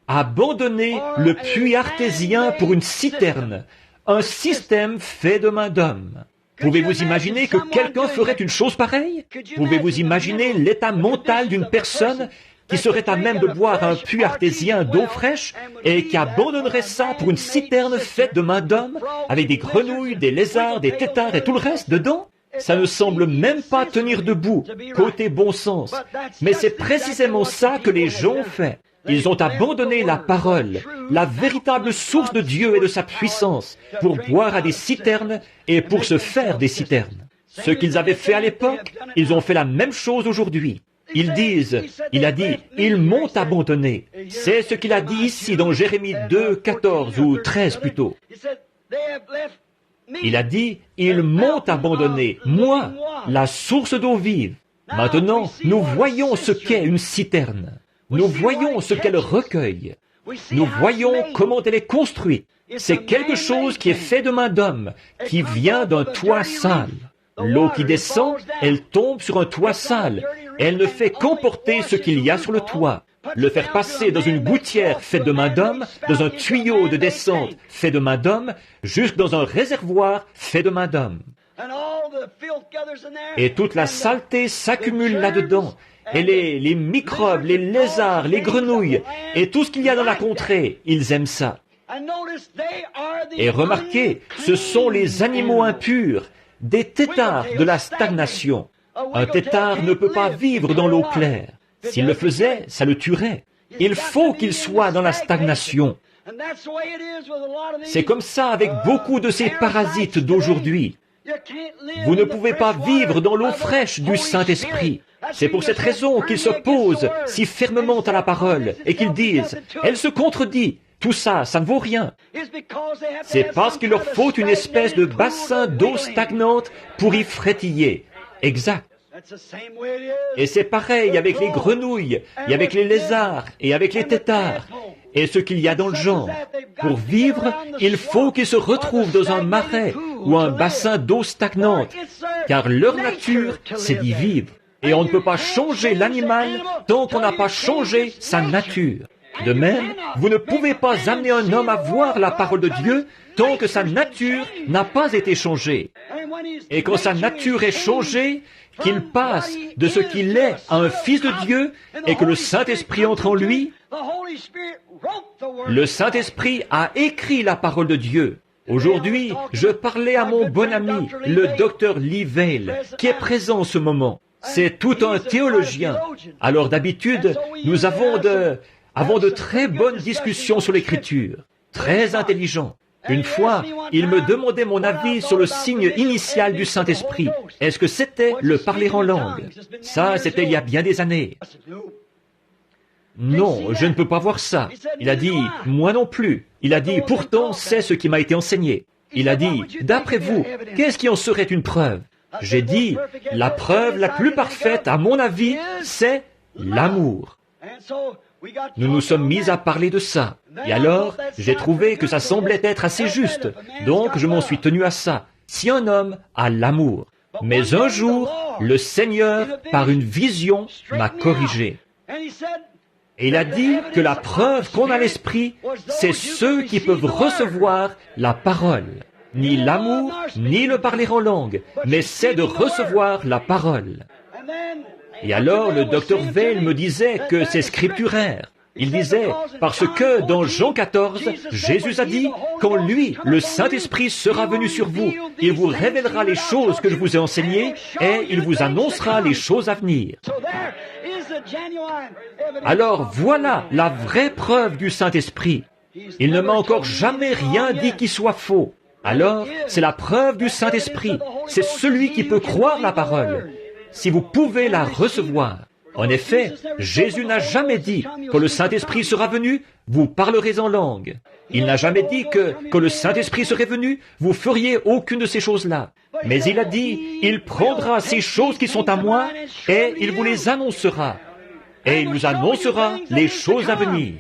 Abandonner le puits artésien pour une citerne, un système fait de main d'homme. Pouvez-vous imaginer que quelqu'un ferait une chose pareille? Pouvez-vous imaginer l'état mental d'une personne qui serait à même de boire un puits artésien d'eau fraîche et qui abandonnerait ça pour une citerne faite de main d'homme, avec des grenouilles, des lézards, des têtards et tout le reste dedans? Ça ne semble même pas tenir debout, côté bon sens. Mais c'est précisément ça que les gens ont fait. Ils ont abandonné la parole, la véritable source de Dieu et de sa puissance, pour boire à des citernes et pour se faire des citernes. Ce qu'ils avaient fait à l'époque, ils ont fait la même chose aujourd'hui. Ils disent, il a dit, ils m'ont abandonné. C'est ce qu'il a dit ici dans Jérémie 2, 14 ou 13 plutôt. Il a dit, ils m'ont abandonné, moi, la source d'eau vive. Maintenant, nous voyons ce qu'est une citerne. Nous voyons ce qu'elle recueille. Nous voyons comment elle est construite. C'est quelque chose qui est fait de main d'homme, qui vient d'un toit sale. L'eau qui descend, elle tombe sur un toit sale. Elle ne fait qu'emporter ce qu'il y a sur le toit. Le faire passer dans une gouttière faite de main d'homme, dans un tuyau de descente fait de main d'homme, jusque dans un réservoir fait de main d'homme. Et toute la saleté s'accumule là-dedans. Et les microbes, les lézards, les grenouilles, et tout ce qu'il y a dans la contrée, ils aiment ça. Et remarquez, ce sont les animaux impurs, des têtards de la stagnation. Un têtard ne peut pas vivre dans l'eau claire. S'il le faisait, ça le tuerait. Il faut qu'il soit dans la stagnation. C'est comme ça avec beaucoup de ces parasites d'aujourd'hui. Vous ne pouvez pas vivre dans l'eau fraîche du Saint-Esprit. C'est pour cette raison qu'ils s'opposent si fermement à la parole et qu'ils disent « Elle se contredit ». Tout ça, ça ne vaut rien. C'est parce qu'il leur faut une espèce de bassin d'eau stagnante pour y frétiller. Exact. Et c'est pareil avec les grenouilles, et avec les lézards, et avec les têtards, et ce qu'il y a dans le genre. Pour vivre, il faut qu'ils se retrouvent dans un marais ou un bassin d'eau stagnante, car leur nature, c'est d'y vivre. Et on ne peut pas changer l'animal tant qu'on n'a pas changé sa nature. De même, vous ne pouvez pas amener un homme à voir la parole de Dieu tant que sa nature n'a pas été changée. Et quand sa nature est changée, qu'il passe de ce qu'il est à un fils de Dieu et que le Saint-Esprit entre en lui, le Saint-Esprit a écrit la parole de Dieu. Aujourd'hui, je parlais à mon bon ami, le docteur Lee Vail, qui est présent en ce moment. C'est tout un théologien. Alors d'habitude, nous avons de très bonnes discussions sur l'Écriture, très intelligents. Une fois, il me demandait mon avis sur le signe initial du Saint-Esprit. Est-ce que c'était le parler en langue? Ça, c'était il y a bien des années. Non, je ne peux pas voir ça. Il a dit, moi non plus. Il a dit, pourtant, c'est ce qui m'a été enseigné. Il a dit, d'après vous, qu'est-ce qui en serait une preuve? J'ai dit, la preuve la plus parfaite, à mon avis, c'est l'amour. Nous nous sommes mis à parler de ça. Et alors, j'ai trouvé que ça semblait être assez juste. Donc, je m'en suis tenu à ça. Si un homme a l'amour. Mais un jour, le Seigneur, par une vision, m'a corrigé. Et il a dit que la preuve qu'on a l'esprit, c'est ceux qui peuvent recevoir la parole. Ni l'amour, ni le parler en langue, mais c'est de recevoir la parole. Et alors, le docteur Vail me disait que c'est scripturaire. Il disait, parce que dans Jean 14, Jésus a dit, quand lui, le Saint-Esprit, sera venu sur vous, il vous révélera les choses que je vous ai enseignées et il vous annoncera les choses à venir. Alors voilà la vraie preuve du Saint-Esprit. Il ne m'a encore jamais rien dit qui soit faux. Alors, c'est la preuve du Saint-Esprit. C'est celui qui peut croire la parole. Si vous pouvez la recevoir. En effet, Jésus n'a jamais dit, quand le Saint-Esprit sera venu, vous parlerez en langue. Il n'a jamais dit que, quand le Saint-Esprit serait venu, vous feriez aucune de ces choses-là. Mais il a dit, il prendra ces choses qui sont à moi, et il vous les annoncera. Et il vous annoncera les choses à venir.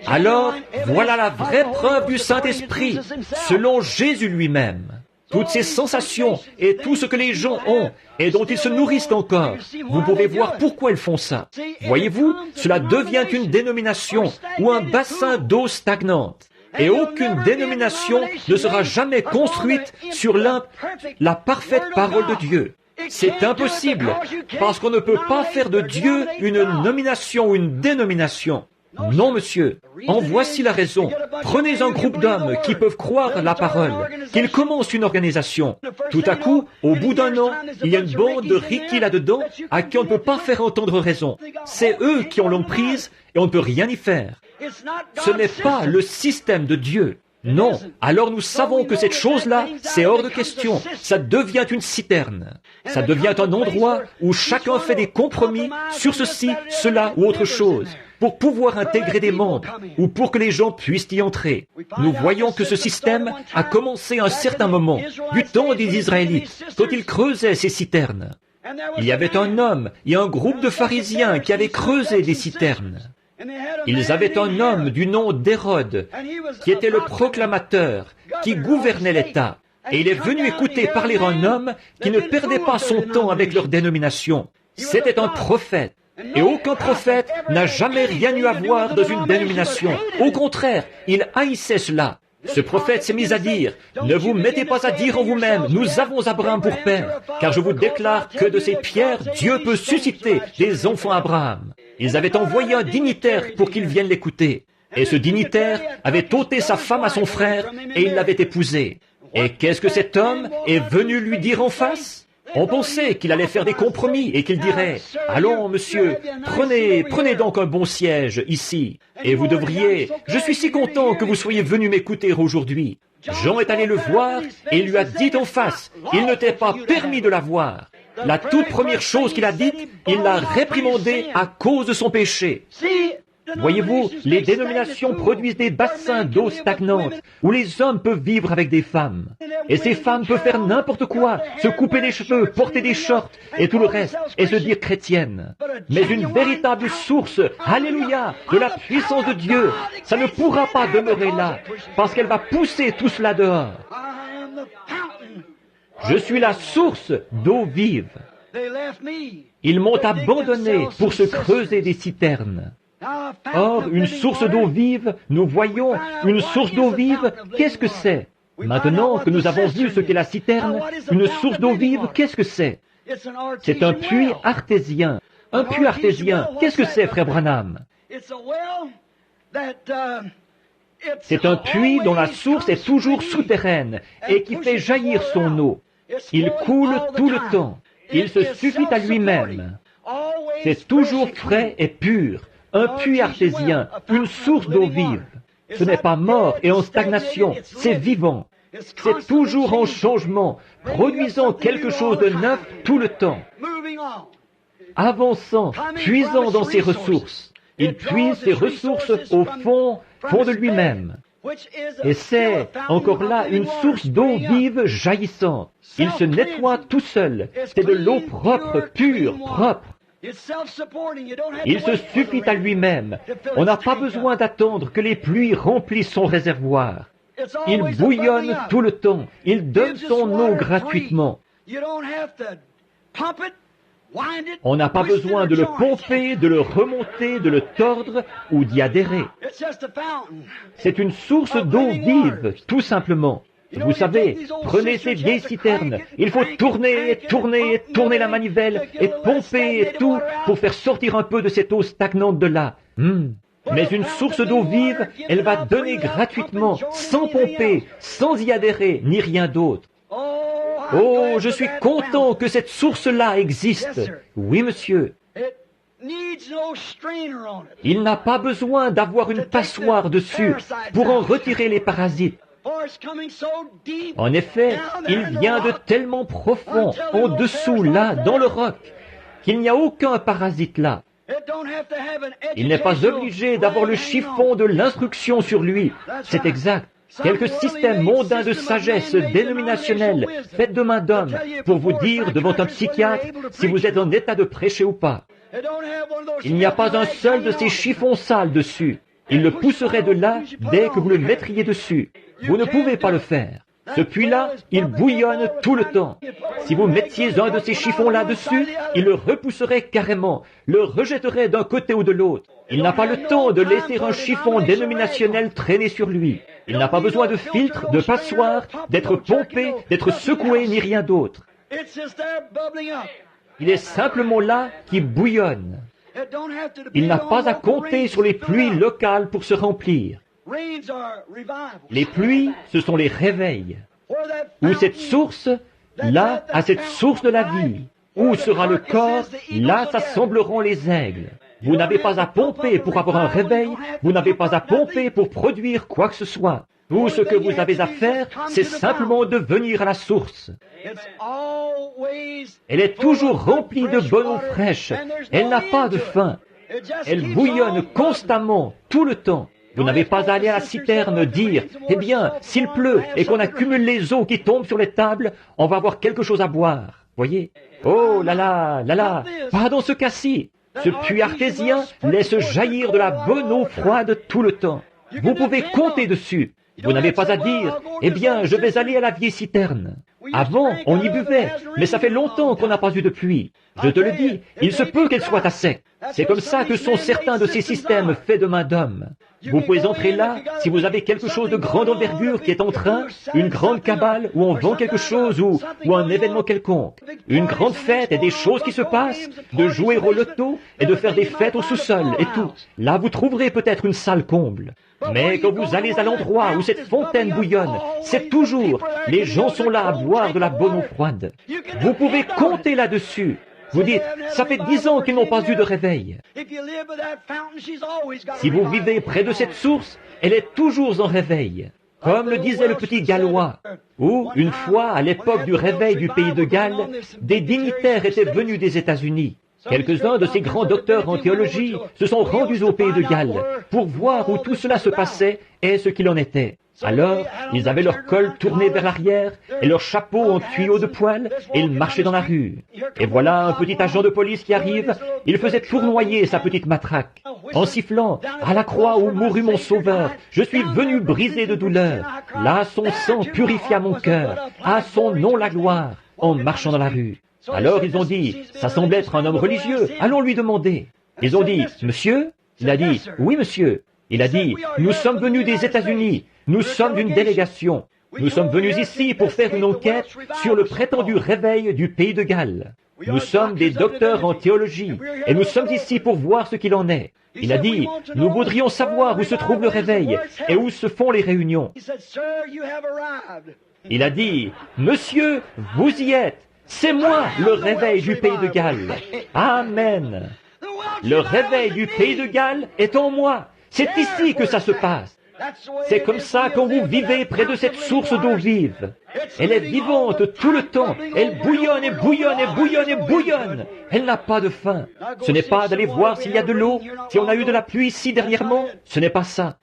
Alors, voilà la vraie preuve du Saint-Esprit, selon Jésus lui-même. Toutes ces sensations et tout ce que les gens ont et dont ils se nourrissent encore, vous pouvez voir pourquoi ils font ça. Voyez-vous, cela devient une dénomination ou un bassin d'eau stagnante. Et aucune dénomination ne sera jamais construite sur la parfaite parole de Dieu. C'est impossible, parce qu'on ne peut pas faire de Dieu une nomination ou une dénomination. Non, monsieur. En voici la raison. Prenez un groupe d'hommes qui peuvent croire la parole, qu'ils commencent une organisation. Tout à coup, au bout d'un an, il y a une bande de Ricky là-dedans à qui on ne peut pas faire entendre raison. C'est eux qui ont l'emprise et on ne peut rien y faire. Ce n'est pas le système de Dieu. Non, alors nous savons que cette chose-là, c'est hors de question. Ça devient une citerne. Ça devient un endroit où chacun fait des compromis sur ceci, cela ou autre chose, pour pouvoir intégrer des membres, ou pour que les gens puissent y entrer. Nous voyons que ce système a commencé à un certain moment, du temps des Israélites, quand ils creusaient ces citernes. Il y avait un homme et un groupe de pharisiens qui avaient creusé des citernes. Ils avaient un homme du nom d'Hérode, qui était le proclamateur, qui gouvernait l'État. Et il est venu écouter parler un homme qui ne perdait pas son temps avec leur dénomination. C'était un prophète. Et aucun prophète n'a jamais rien eu à voir dans une dénomination. Au contraire, il haïssait cela. Ce prophète s'est mis à dire, « Ne vous mettez pas à dire en vous-même, nous avons Abraham pour père, car je vous déclare que de ces pierres, Dieu peut susciter des enfants Abraham. » Ils avaient envoyé un dignitaire pour qu'il vienne l'écouter. Et ce dignitaire avait ôté sa femme à son frère et il l'avait épousée. Et qu'est-ce que cet homme est venu lui dire en face? On pensait qu'il allait faire des compromis et qu'il dirait, « Allons, monsieur, prenez donc un bon siège ici. Et vous devriez, je suis si content que vous soyez venu m'écouter aujourd'hui. » Jean est allé le voir et il lui a dit en face, il ne t'est pas permis de la voir. La toute première chose qu'il a dite, il l'a réprimandé à cause de son péché. Voyez-vous, les dénominations produisent des bassins d'eau stagnante où les hommes peuvent vivre avec des femmes. Et ces femmes peuvent faire n'importe quoi, se couper les cheveux, porter des shorts et tout le reste, et se dire chrétiennes. Mais une véritable source, alléluia, de la puissance de Dieu, ça ne pourra pas demeurer là, parce qu'elle va pousser tout cela dehors. Je suis la source d'eau vive. Ils m'ont abandonné pour se creuser des citernes. Or, une source d'eau vive, nous voyons, une source d'eau vive, qu'est-ce que c'est? Maintenant que nous avons vu ce qu'est la citerne, une source d'eau vive, qu'est-ce que c'est? C'est un puits artésien. Un puits artésien, qu'est-ce que c'est, frère Branham? C'est un puits dont la source est toujours souterraine et qui fait jaillir son eau. Il coule tout le temps. Il se suffit à lui-même. C'est toujours frais et pur. Un puits artésien, une source d'eau vive. Ce n'est pas mort et en stagnation, c'est vivant. C'est toujours en changement, produisant quelque chose de neuf tout le temps. Avançant, puisant dans ses ressources. Il puise ses ressources au fond de lui-même. Et c'est, encore là, une source d'eau vive jaillissante. Il se nettoie tout seul. C'est de l'eau propre, pure, propre. Il se suffit à lui-même. On n'a pas besoin d'attendre que les pluies remplissent son réservoir. Il bouillonne tout le temps. Il donne son eau gratuitement. On n'a pas besoin de le pomper, de le remonter, de le tordre ou d'y adhérer. C'est une source d'eau vive, tout simplement. Vous savez, prenez ces vieilles citernes. Il faut tourner et tourner et tourner la manivelle et pomper et tout pour faire sortir un peu de cette eau stagnante de là. Mais une source d'eau vive, elle va donner gratuitement, sans pomper, sans y adhérer, ni rien d'autre. Oh, je suis content que cette source-là existe. Oui, monsieur. Il n'a pas besoin d'avoir une passoire dessus pour en retirer les parasites. En effet, il vient de tellement profond, en dessous, là, dans le roc, qu'il n'y a aucun parasite là. Il n'est pas obligé d'avoir le chiffon de l'instruction sur lui. C'est exact. Quelques systèmes mondains de sagesse dénominationnelle faits de main d'homme pour vous dire devant un psychiatre si vous êtes en état de prêcher ou pas. Il n'y a pas un seul de ces chiffons sales dessus. Il le pousserait de là dès que vous le mettriez dessus. Vous ne pouvez pas le faire. Ce puits-là, il bouillonne tout le temps. Si vous mettiez un de ces chiffons-là dessus, il le repousserait carrément, le rejetterait d'un côté ou de l'autre. Il n'a pas le temps de laisser un chiffon dénominationnel traîner sur lui. Il n'a pas besoin de filtre, de passoire, d'être pompé, d'être secoué, ni rien d'autre. Il est simplement là qui bouillonne. Il n'a pas à compter sur les pluies locales pour se remplir. Les pluies, ce sont les réveils. Où cette source, là, à cette source de la vie. Où sera le corps, là s'assembleront les aigles. Vous n'avez pas à pomper pour avoir un réveil, vous n'avez pas à pomper pour produire quoi que ce soit. Tout ce que vous avez à faire, c'est simplement de venir à la source. Elle est toujours remplie de bonne eau fraîche. Elle n'a pas de faim. Elle bouillonne constamment, tout le temps. Vous n'avez pas à aller à la citerne dire, « Eh bien, s'il pleut et qu'on accumule les eaux qui tombent sur les tables, on va avoir quelque chose à boire. » Voyez? Oh là là, là là, pas dans ce cas-ci. Ce puits artésien laisse « de la bonne eau froide tout le temps. Vous pouvez compter dessus. Vous n'avez pas à dire, « Eh bien, je vais aller à la vieille citerne. » Avant, on y buvait, mais ça fait longtemps qu'on n'a pas eu de pluie. Je te le dis, il se peut qu'elle soit à sec. C'est comme ça que sont certains de ces systèmes faits de main d'homme. Vous pouvez entrer là si vous avez quelque chose de grande envergure qui est en train, une grande cabale où on vend quelque chose ou un événement quelconque. Une grande fête et des choses qui se passent, de jouer au loto et de faire des fêtes au sous-sol et tout. Là, vous trouverez peut-être une salle comble. Mais quand vous allez à l'endroit où cette fontaine bouillonne, c'est toujours, les gens sont là à boire de la bonne eau froide. Vous pouvez compter là-dessus. Vous dites, ça fait 10 ans qu'ils n'ont pas eu de réveil. Si vous vivez près de cette source, elle est toujours en réveil. Comme le disait le petit Gallois, où, une fois, à l'époque du réveil du pays de Galles, des dignitaires étaient venus des États-Unis. Quelques-uns de ces grands docteurs en théologie se sont rendus au pays de Galles pour voir où tout cela se passait et ce qu'il en était. Alors, ils avaient leur col tourné vers l'arrière et leur chapeau en tuyau de poêle et ils marchaient dans la rue. Et voilà un petit agent de police qui arrive, il faisait tournoyer sa petite matraque en sifflant « À la croix où mourut mon sauveur, je suis venu briser de douleur. Là son sang purifia mon cœur, à son nom la gloire » en marchant dans la rue. Alors ils ont dit, ça semble être un homme religieux, allons lui demander. Ils ont dit, monsieur? Il a dit, oui monsieur. Il a dit, nous sommes venus des États-Unis, nous sommes d'une délégation. Nous sommes venus ici pour faire une enquête sur le prétendu réveil du pays de Galles. Nous sommes des docteurs en théologie et nous sommes ici pour voir ce qu'il en est. Il a dit, nous voudrions savoir où se trouve le réveil et où se font les réunions. Il a dit, monsieur, vous y êtes. C'est moi, le réveil du pays de Galles. Amen. Le réveil du pays de Galles est en moi. C'est ici que ça se passe. C'est comme ça quand vous vivez près de cette source d'eau vive. Elle est vivante tout le temps. Elle bouillonne et bouillonne et bouillonne et bouillonne. Elle n'a pas de fin. Ce n'est pas d'aller voir s'il y a de l'eau, si on a eu de la pluie ici dernièrement. Ce n'est pas ça.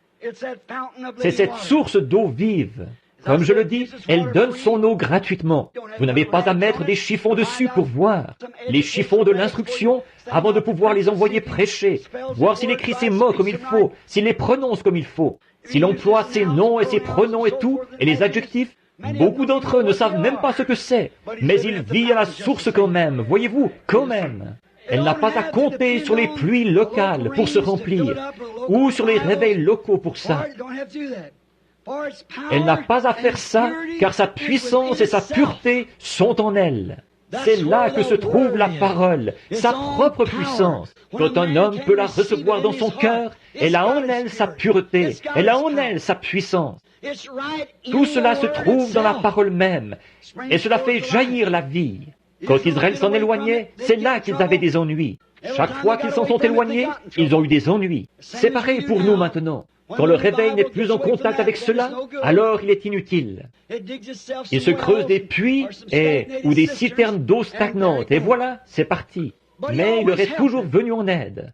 C'est cette source d'eau vive. Comme je le dis, elle donne son eau gratuitement. Vous n'avez pas à mettre des chiffons dessus pour voir. Les chiffons de l'instruction, avant de pouvoir les envoyer prêcher, voir s'il écrit ses mots comme il faut, s'il les prononce comme il faut, s'il emploie ses noms et ses pronoms et tout, et les adjectifs. Beaucoup d'entre eux ne savent même pas ce que c'est, mais il vit à la source quand même, voyez-vous, quand même. Elle n'a pas à compter sur les pluies locales pour se remplir, ou sur les réveils locaux pour ça. Elle n'a pas à faire ça, car sa puissance et sa pureté sont en elle. C'est là que se trouve la parole, sa propre puissance. Quand un homme peut la recevoir dans son cœur, elle a en elle sa pureté, elle a en elle sa puissance. Tout cela se trouve dans la parole même, et cela fait jaillir la vie. Quand Israël s'en éloignait, c'est là qu'ils avaient des ennuis. Chaque fois qu'ils s'en sont éloignés, ils ont eu des ennuis. C'est pareil pour nous maintenant. Quand le réveil n'est plus en contact avec cela, alors il est inutile. Il se creuse des puits ou des citernes d'eau stagnante, et voilà, c'est parti. Mais il leur est toujours venu en aide.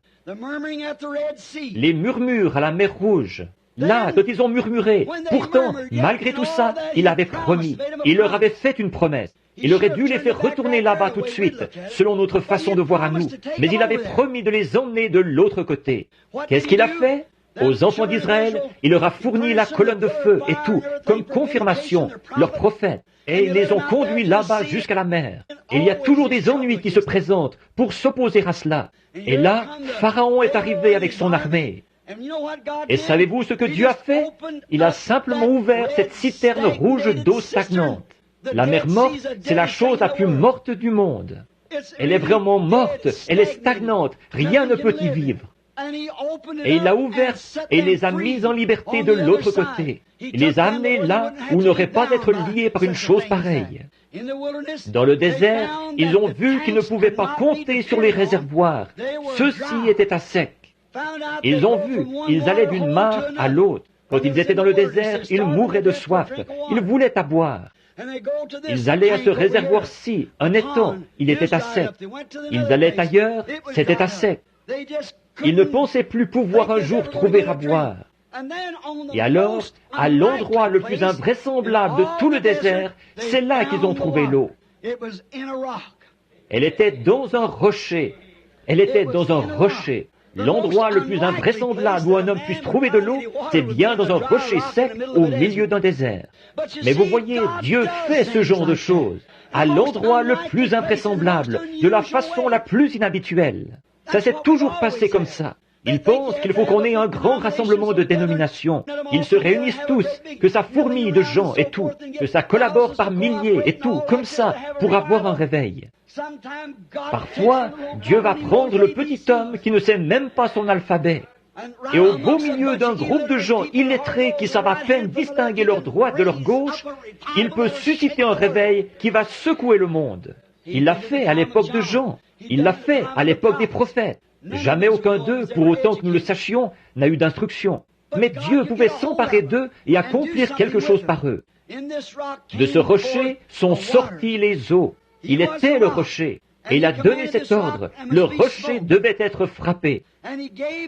Les murmures à la mer Rouge, là, quand ils ont murmuré, pourtant, malgré tout ça, il avait promis, il leur avait fait une promesse. Il aurait dû les faire retourner là-bas tout de suite, selon notre façon de voir à nous, mais il avait promis de les emmener de l'autre côté. Qu'est-ce qu'il a fait? Aux enfants d'Israël, il leur a fourni la colonne de feu et tout, comme confirmation, leurs prophètes, et ils les ont conduits là-bas jusqu'à la mer. Et il y a toujours des ennuis qui se présentent pour s'opposer à cela. Et là, Pharaon est arrivé avec son armée. Et savez-vous ce que Dieu a fait? Il a simplement ouvert cette citerne rouge d'eau stagnante. La mer morte, c'est la chose la plus morte du monde. Elle est vraiment morte, elle est stagnante, rien ne peut y vivre. Et il l'a ouverte et les a mis en liberté de l'autre côté. Il les a amenés là où ils n'auraient pas d'être liés par une chose pareille. Dans le désert, ils ont vu qu'ils ne pouvaient pas compter sur les réservoirs. Ceux-ci étaient à sec. Ils ont vu, ils allaient d'une mare à l'autre. Quand ils étaient dans le désert, ils mouraient de soif. Ils voulaient à boire. Ils allaient à ce réservoir-ci, un étang, il était à sec. Ils allaient ailleurs, c'était à sec. Ils ne pensaient plus pouvoir un jour trouver à boire. Et alors, à l'endroit le plus invraisemblable de tout le désert, c'est là qu'ils ont trouvé l'eau. Elle était dans un rocher. Elle était dans un rocher. L'endroit le plus invraisemblable où un homme puisse trouver de l'eau, c'est bien dans un rocher sec au milieu d'un désert. Mais vous voyez, Dieu fait ce genre de choses, à l'endroit le plus invraisemblable, de la façon la plus inhabituelle. Ça s'est toujours passé comme ça. Ils pensent qu'il faut qu'on ait un grand rassemblement de dénominations. Ils se réunissent tous, que ça fourmille de gens et tout, que ça collabore par milliers et tout, comme ça, pour avoir un réveil. Parfois, Dieu va prendre le petit homme qui ne sait même pas son alphabet. Et au beau milieu d'un groupe de gens illettrés qui savent à peine distinguer leur droite de leur gauche, il peut susciter un réveil qui va secouer le monde. Il l'a fait à l'époque de Jean. Il l'a fait à l'époque des prophètes. Jamais aucun d'eux, pour autant que nous le sachions, n'a eu d'instruction. Mais Dieu pouvait s'emparer d'eux et accomplir quelque chose par eux. De ce rocher sont sortis les eaux. Il était le rocher. Et il a donné cet ordre. Le rocher devait être frappé.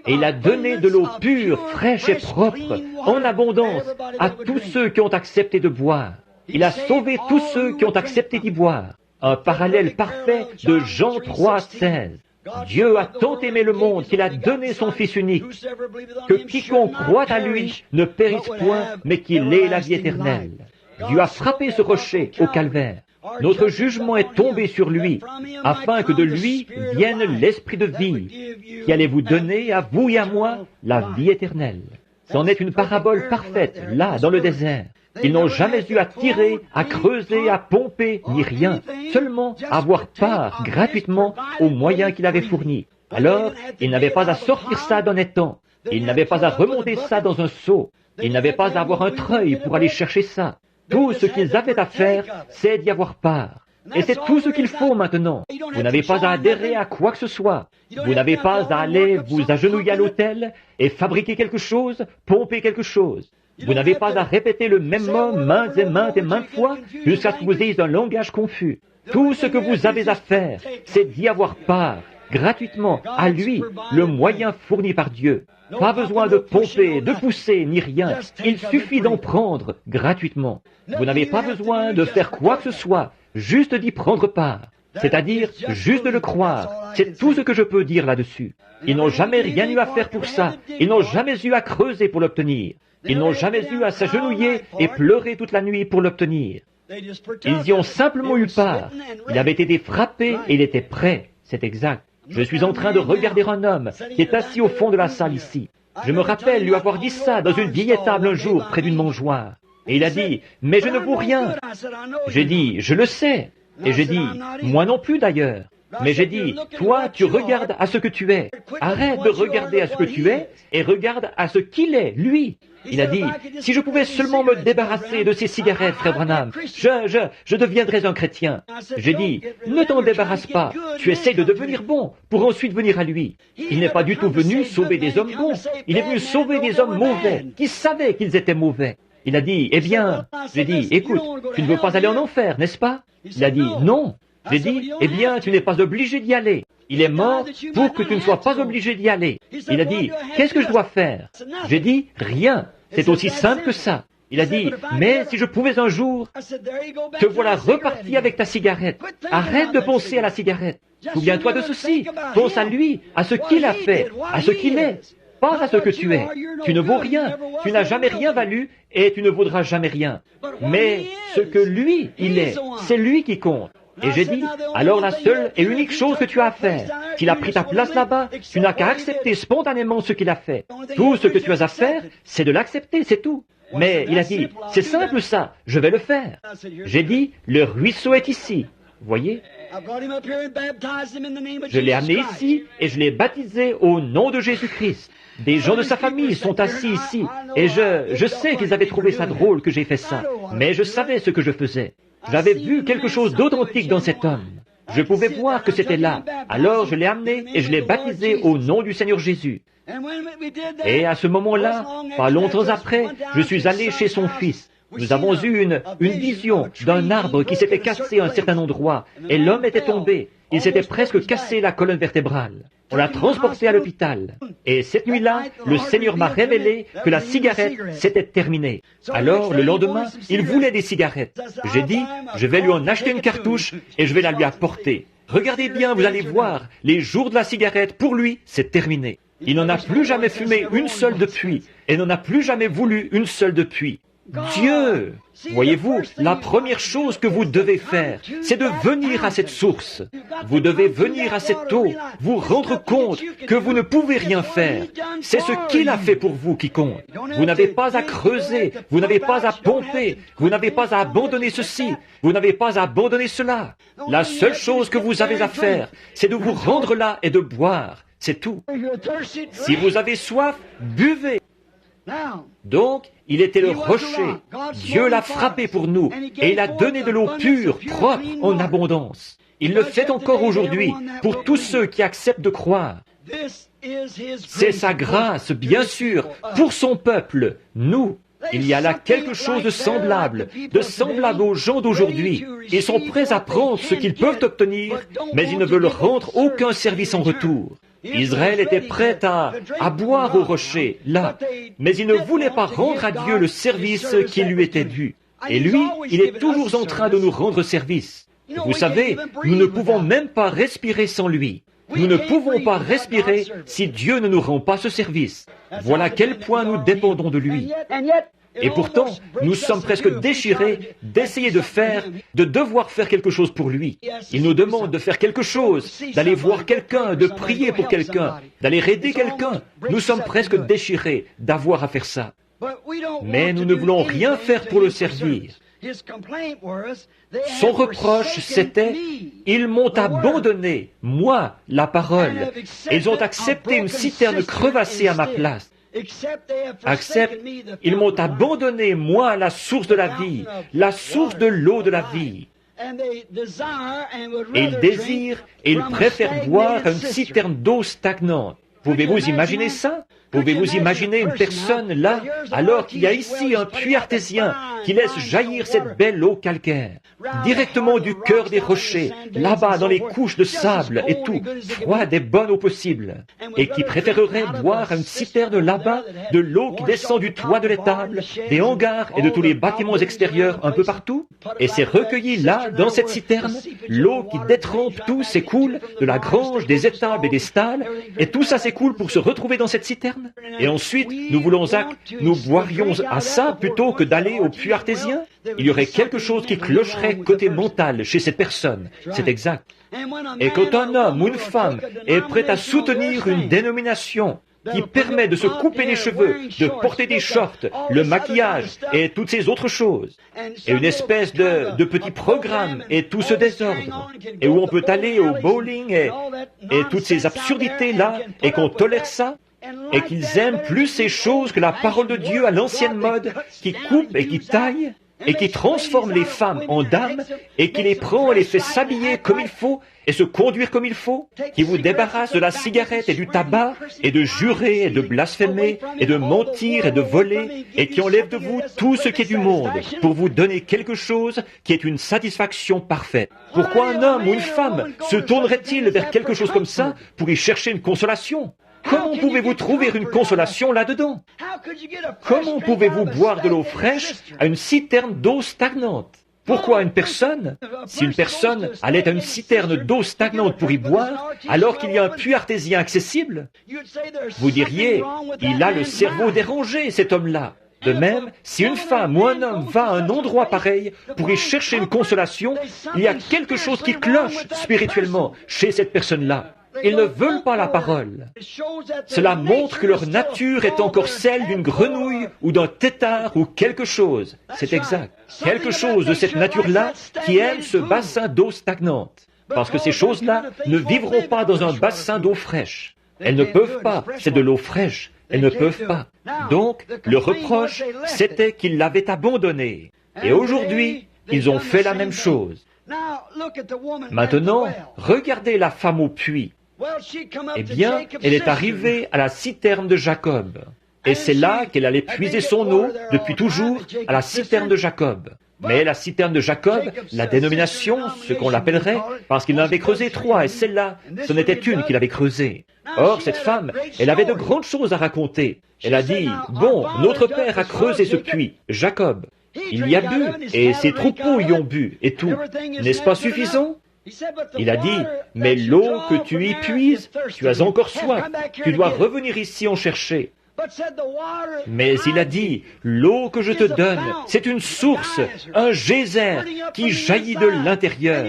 Et il a donné de l'eau pure, fraîche et propre, en abondance, à tous ceux qui ont accepté de boire. Il a sauvé tous ceux qui ont accepté d'y boire. Un parallèle parfait de Jean 3,16. Dieu a tant aimé le monde qu'il a donné son Fils unique, que quiconque croit à lui ne périsse point, mais qu'il ait la vie éternelle. Dieu a frappé ce rocher au calvaire. Notre jugement est tombé sur lui, afin que de lui vienne l'esprit de vie, qui allait vous donner, à vous et à moi, la vie éternelle. C'en est une parabole parfaite, là, dans le désert. Ils n'ont jamais eu à tirer, à creuser, à pomper, ni rien, seulement avoir part gratuitement aux moyens qu'il avait fournis. Alors, ils n'avaient pas à sortir ça d'un étang, ils n'avaient pas à remonter ça dans un seau, ils n'avaient pas à avoir un treuil pour aller chercher ça. Tout ce qu'ils avaient à faire, c'est d'y avoir part. Et c'est tout ce qu'il faut maintenant. Vous n'avez pas à adhérer à quoi que ce soit. Vous n'avez pas à aller vous agenouiller à l'autel et fabriquer quelque chose, pomper quelque chose. Vous n'avez pas à répéter le même mot maintes et maintes fois jusqu'à ce que vous ayez un langage confus. Tout ce que vous avez à faire, c'est d'y avoir part, gratuitement, à lui, le moyen fourni par Dieu. Pas besoin de pomper, de pousser, ni rien. Il suffit d'en prendre gratuitement. Vous n'avez pas besoin de faire quoi que ce soit, juste d'y prendre part. C'est-à-dire juste de le croire. C'est tout ce que je peux dire là-dessus. Ils n'ont jamais rien eu à faire pour ça. Ils n'ont jamais eu à creuser pour l'obtenir. Ils n'ont jamais eu à s'agenouiller et pleurer toute la nuit pour l'obtenir. Ils y ont simplement eu part. Il avait été frappé et il était prêt. C'est exact. Je suis en train de regarder un homme qui est assis au fond de la salle ici. Je me rappelle lui avoir dit ça dans une vieille étable un jour près d'une mangeoire. Et il a dit, « Mais je ne vaux rien. » J'ai dit, « Je le sais. » Et j'ai dit, « Moi non plus d'ailleurs. » Mais j'ai dit, toi, tu regardes à ce que tu es. Arrête de regarder à ce que tu es et regarde à ce qu'il est, lui. Il a dit, si je pouvais seulement me débarrasser de ces cigarettes, frère Branham, je deviendrais un chrétien. J'ai dit, ne t'en débarrasse pas. Tu essaies de devenir bon pour ensuite venir à lui. Il n'est pas du tout venu sauver des hommes bons. Il est venu sauver des hommes mauvais qui savaient qu'ils étaient mauvais. Il a dit, eh bien, j'ai dit, écoute, tu ne veux pas aller en enfer, n'est-ce pas? Il a dit, non. J'ai dit, eh bien, tu n'es pas obligé d'y aller. Il est mort pour que tu ne sois pas obligé d'y aller. Il a dit, qu'est-ce que je dois faire? J'ai dit, rien. C'est aussi simple que ça. Il a dit, mais si je pouvais un jour, te voilà reparti avec ta cigarette. Arrête de penser à la cigarette. Souviens-toi de ceci. Pense à lui, à ce qu'il a fait, à ce qu'il est. Pense à ce que tu es. Tu ne vaux rien. Tu n'as jamais rien valu et tu ne vaudras jamais rien. Mais ce que lui, il est, c'est lui qui compte. Et j'ai dit, alors la seule et unique chose que tu as à faire, qu'il a pris ta place là-bas, tu n'as qu'à accepter spontanément ce qu'il a fait. Tout ce que tu as à faire, c'est de l'accepter, c'est tout. Mais il a dit, c'est simple ça, je vais le faire. J'ai dit, le ruisseau est ici. Voyez? Je l'ai amené ici et je l'ai baptisé au nom de Jésus-Christ. Des gens de sa famille sont assis ici et je sais qu'ils avaient trouvé ça drôle que j'ai fait ça, mais je savais ce que je faisais. J'avais vu quelque chose d'authentique dans cet homme. Je pouvais voir que c'était là. Alors je l'ai amené et je l'ai baptisé au nom du Seigneur Jésus. Et à ce moment-là, pas longtemps après, je suis allé chez son fils. Nous avons eu une vision d'un arbre qui s'était cassé à un certain endroit, et l'homme était tombé. Il s'était presque cassé la colonne vertébrale. On l'a transporté à l'hôpital. Et cette nuit-là, le Seigneur m'a révélé que la cigarette s'était terminée. Alors, le lendemain, il voulait des cigarettes. J'ai dit, je vais lui en acheter une cartouche et je vais la lui apporter. Regardez bien, vous allez voir, les jours de la cigarette, pour lui, c'est terminé. Il n'en a plus jamais fumé une seule depuis, et n'en a plus jamais voulu une seule depuis. Dieu! Voyez-vous, la première chose que vous devez faire, c'est de venir à cette source. Vous devez venir à cette eau, vous rendre compte que vous ne pouvez rien faire. C'est ce qu'il a fait pour vous qui compte. Vous n'avez pas à creuser, vous n'avez pas à pomper, vous n'avez pas à abandonner ceci, vous n'avez pas à abandonner cela. La seule chose que vous avez à faire, c'est de vous rendre là et de boire. C'est tout. Si vous avez soif, buvez. Donc, il était le rocher. Dieu l'a frappé pour nous et il a donné de l'eau pure, propre, en abondance. Il le fait encore aujourd'hui pour tous ceux qui acceptent de croire. C'est sa grâce, bien sûr, pour son peuple, nous. Il y a là quelque chose de semblable aux gens d'aujourd'hui. Ils sont prêts à prendre ce qu'ils peuvent obtenir, mais ils ne veulent rendre aucun service en retour. Israël était prêt à boire au rocher, là, mais il ne voulait pas rendre à Dieu le service qui lui était dû. Et lui, il est toujours en train de nous rendre service. Vous savez, nous ne pouvons même pas respirer sans lui. Nous ne pouvons pas respirer si Dieu ne nous rend pas ce service. Voilà à quel point nous dépendons de lui. Et pourtant, nous sommes presque déchirés d'essayer de devoir faire quelque chose pour lui. Il nous demande de faire quelque chose, d'aller voir quelqu'un, de prier pour quelqu'un, d'aller aider quelqu'un. Nous sommes presque déchirés d'avoir à faire ça. Mais nous ne voulons rien faire pour le servir. Son reproche, c'était « Ils m'ont abandonné, moi, la parole. Ils ont accepté une citerne crevassée à ma place. Accepte, ils m'ont abandonné, moi, la source de la vie, la source de l'eau de la vie. Et ils désirent et ils préfèrent boire à une citerne d'eau stagnante. Pouvez-vous imaginer ça? Pouvez-vous imaginer une personne là, alors qu'il y a ici un puits artésien qui laisse jaillir cette belle eau calcaire, directement du cœur des rochers, là-bas dans les couches de sable et tout, froide et bonne au possible, et qui préférerait boire à une citerne là-bas de l'eau qui descend du toit de l'étable, des hangars et de tous les bâtiments extérieurs un peu partout, et c'est recueilli là, dans cette citerne, l'eau qui détrempe tout s'écoule de la grange, des étables et des stalles, et tout ça s'écoule pour se retrouver dans cette citerne. Et ensuite, nous boirions à ça plutôt que d'aller au puits artésien. Il y aurait quelque chose qui clocherait côté mental chez cette personne. C'est exact. Et quand un homme ou une femme est prêt à soutenir une dénomination qui permet de se couper les cheveux, de porter des shorts, le maquillage et toutes ces autres choses, et une espèce de petit programme et tout ce désordre, et où on peut aller au bowling et toutes ces absurdités-là, et qu'on tolère ça, et qu'ils aiment plus ces choses que la parole de Dieu à l'ancienne mode, qui coupe et qui taille, et qui transforme les femmes en dames, et qui les prend et les fait s'habiller comme il faut, et se conduire comme il faut, qui vous débarrasse de la cigarette et du tabac, et de jurer et de blasphémer, et de mentir et de voler, et qui enlève de vous tout ce qui est du monde, pour vous donner quelque chose qui est une satisfaction parfaite. Pourquoi un homme ou une femme se tournerait-il vers quelque chose comme ça pour y chercher une consolation? Comment pouvez-vous trouver une consolation là-dedans? Comment pouvez-vous boire de l'eau fraîche à une citerne d'eau stagnante? Pourquoi une personne, si une personne allait à une citerne d'eau stagnante pour y boire, alors qu'il y a un puits artésien accessible, vous diriez, il a le cerveau dérangé, cet homme-là. De même, si une femme ou un homme va à un endroit pareil pour y chercher une consolation, il y a quelque chose qui cloche spirituellement chez cette personne-là. Ils ne veulent pas la parole. Cela montre que leur nature est encore celle d'une grenouille ou d'un tétard ou quelque chose. C'est exact. Quelque chose de cette nature-là qui aime ce bassin d'eau stagnante. Parce que ces choses-là ne vivront pas dans un bassin d'eau fraîche. Elles ne peuvent pas. C'est de l'eau fraîche. Elles ne peuvent pas. Donc, le reproche, c'était qu'ils l'avaient abandonné. Et aujourd'hui, ils ont fait la même chose. Maintenant, regardez la femme au puits. Eh bien, elle est arrivée à la citerne de Jacob. Et c'est là qu'elle allait puiser son eau depuis toujours, à la citerne de Jacob. Mais la citerne de Jacob, la dénomination, ce qu'on l'appellerait, parce qu'il en avait creusé 3, et celle-là, ce n'était une qu'il avait creusée. Or, cette femme, elle avait de grandes choses à raconter. Elle a dit, « Bon, notre père a creusé ce puits, Jacob. Il y a bu, et ses troupeaux y ont bu, et tout. N'est-ce pas suffisant ?» Il a dit, « Mais l'eau que tu y puises, tu as encore soif. Tu dois revenir ici en chercher. » Mais il a dit, « L'eau que je te donne, c'est une source, un geyser qui jaillit de l'intérieur.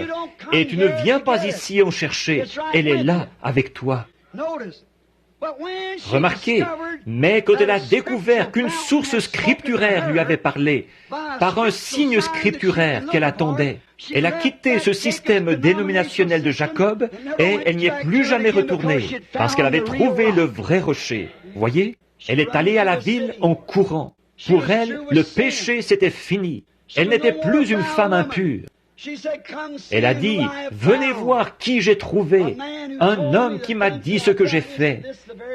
Et tu ne viens pas ici en chercher. Elle est là avec toi. » Remarquez, mais quand elle a découvert qu'une source scripturaire lui avait parlé, par un signe scripturaire qu'elle attendait, elle a quitté ce système dénominationnel de Jacob et elle n'y est plus jamais retournée, parce qu'elle avait trouvé le vrai rocher. Voyez, elle est allée à la ville en courant. Pour elle, le péché c'était fini. Elle n'était plus une femme impure. Elle a dit, « Venez voir qui j'ai trouvé, un homme qui m'a dit ce que j'ai fait.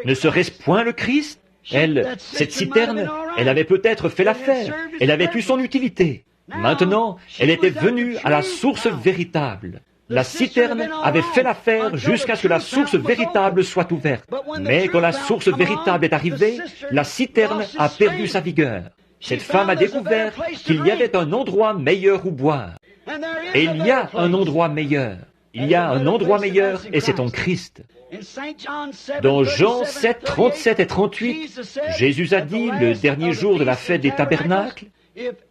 Ne serait-ce point le Christ ?» Elle, cette citerne, elle avait peut-être fait l'affaire, elle avait eu son utilité. Maintenant, elle était venue à la source véritable. La citerne avait fait l'affaire jusqu'à ce que la source véritable soit ouverte. Mais quand la source véritable est arrivée, la citerne a perdu sa vigueur. Cette femme a découvert qu'il y avait un endroit meilleur où boire. Et il y a un endroit meilleur. Il y a un endroit meilleur et c'est en Christ. Dans Jean 7, 37 et 38, Jésus a dit, le dernier jour de la fête des tabernacles,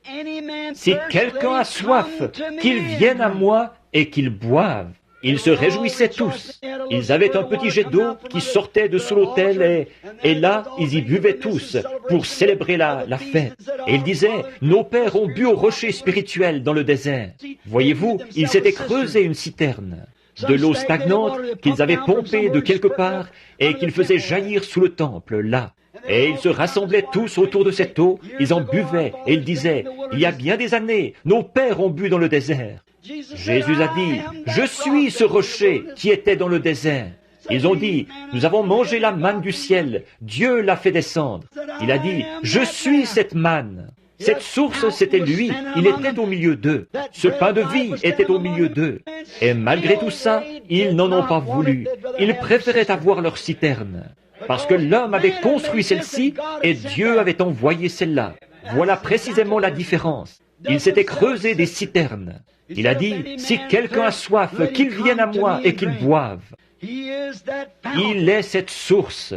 « Si quelqu'un a soif, qu'il vienne à moi et qu'il boive. » Ils se réjouissaient tous. Ils avaient un petit jet d'eau qui sortait de sous l'autel et là, ils y buvaient tous pour célébrer la fête. Et ils disaient, nos pères ont bu au rocher spirituel dans le désert. Voyez-vous, ils s'étaient creusé une citerne de l'eau stagnante qu'ils avaient pompée de quelque part et qu'ils faisaient jaillir sous le temple, là. Et ils se rassemblaient tous autour de cette eau, ils en buvaient et ils disaient, il y a bien des années, nos pères ont bu dans le désert. Jésus a dit, « Je suis ce rocher qui était dans le désert. » Ils ont dit, « Nous avons mangé la manne du ciel, Dieu l'a fait descendre. » Il a dit, « Je suis cette manne. » Cette source, c'était lui, il était au milieu d'eux. Ce pain de vie était au milieu d'eux. Et malgré tout ça, ils n'en ont pas voulu. Ils préféraient avoir leur citerne. Parce que l'homme avait construit celle-ci et Dieu avait envoyé celle-là. Voilà précisément la différence. Il s'était creusé des citernes. Il a dit, si quelqu'un a soif, qu'il vienne à moi et qu'il boive. Il est cette source.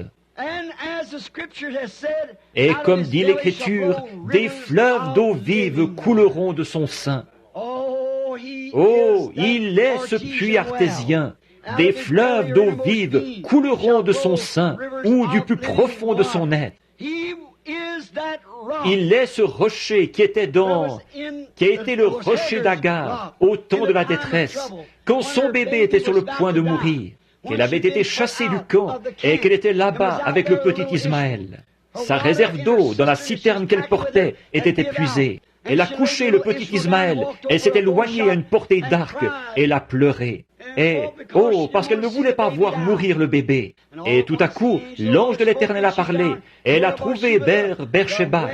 Et comme dit l'Écriture, des fleuves d'eau vive couleront de son sein. Oh, il est ce puits artésien. Des fleuves d'eau vive couleront de son sein ou du plus profond de son être. Il est ce rocher qui a été le rocher d'Agar au temps de la détresse, quand son bébé était sur le point de mourir, qu'elle avait été chassée du camp et qu'elle était là-bas avec le petit Ismaël. Sa réserve d'eau dans la citerne qu'elle portait était épuisée. Elle a couché le petit Ismaël, elle s'est éloignée à une portée d'arc, et elle a pleuré. Et, parce qu'elle ne voulait pas voir mourir le bébé. Et tout à coup, l'ange de l'Éternel a parlé, et elle a trouvé Beersheba,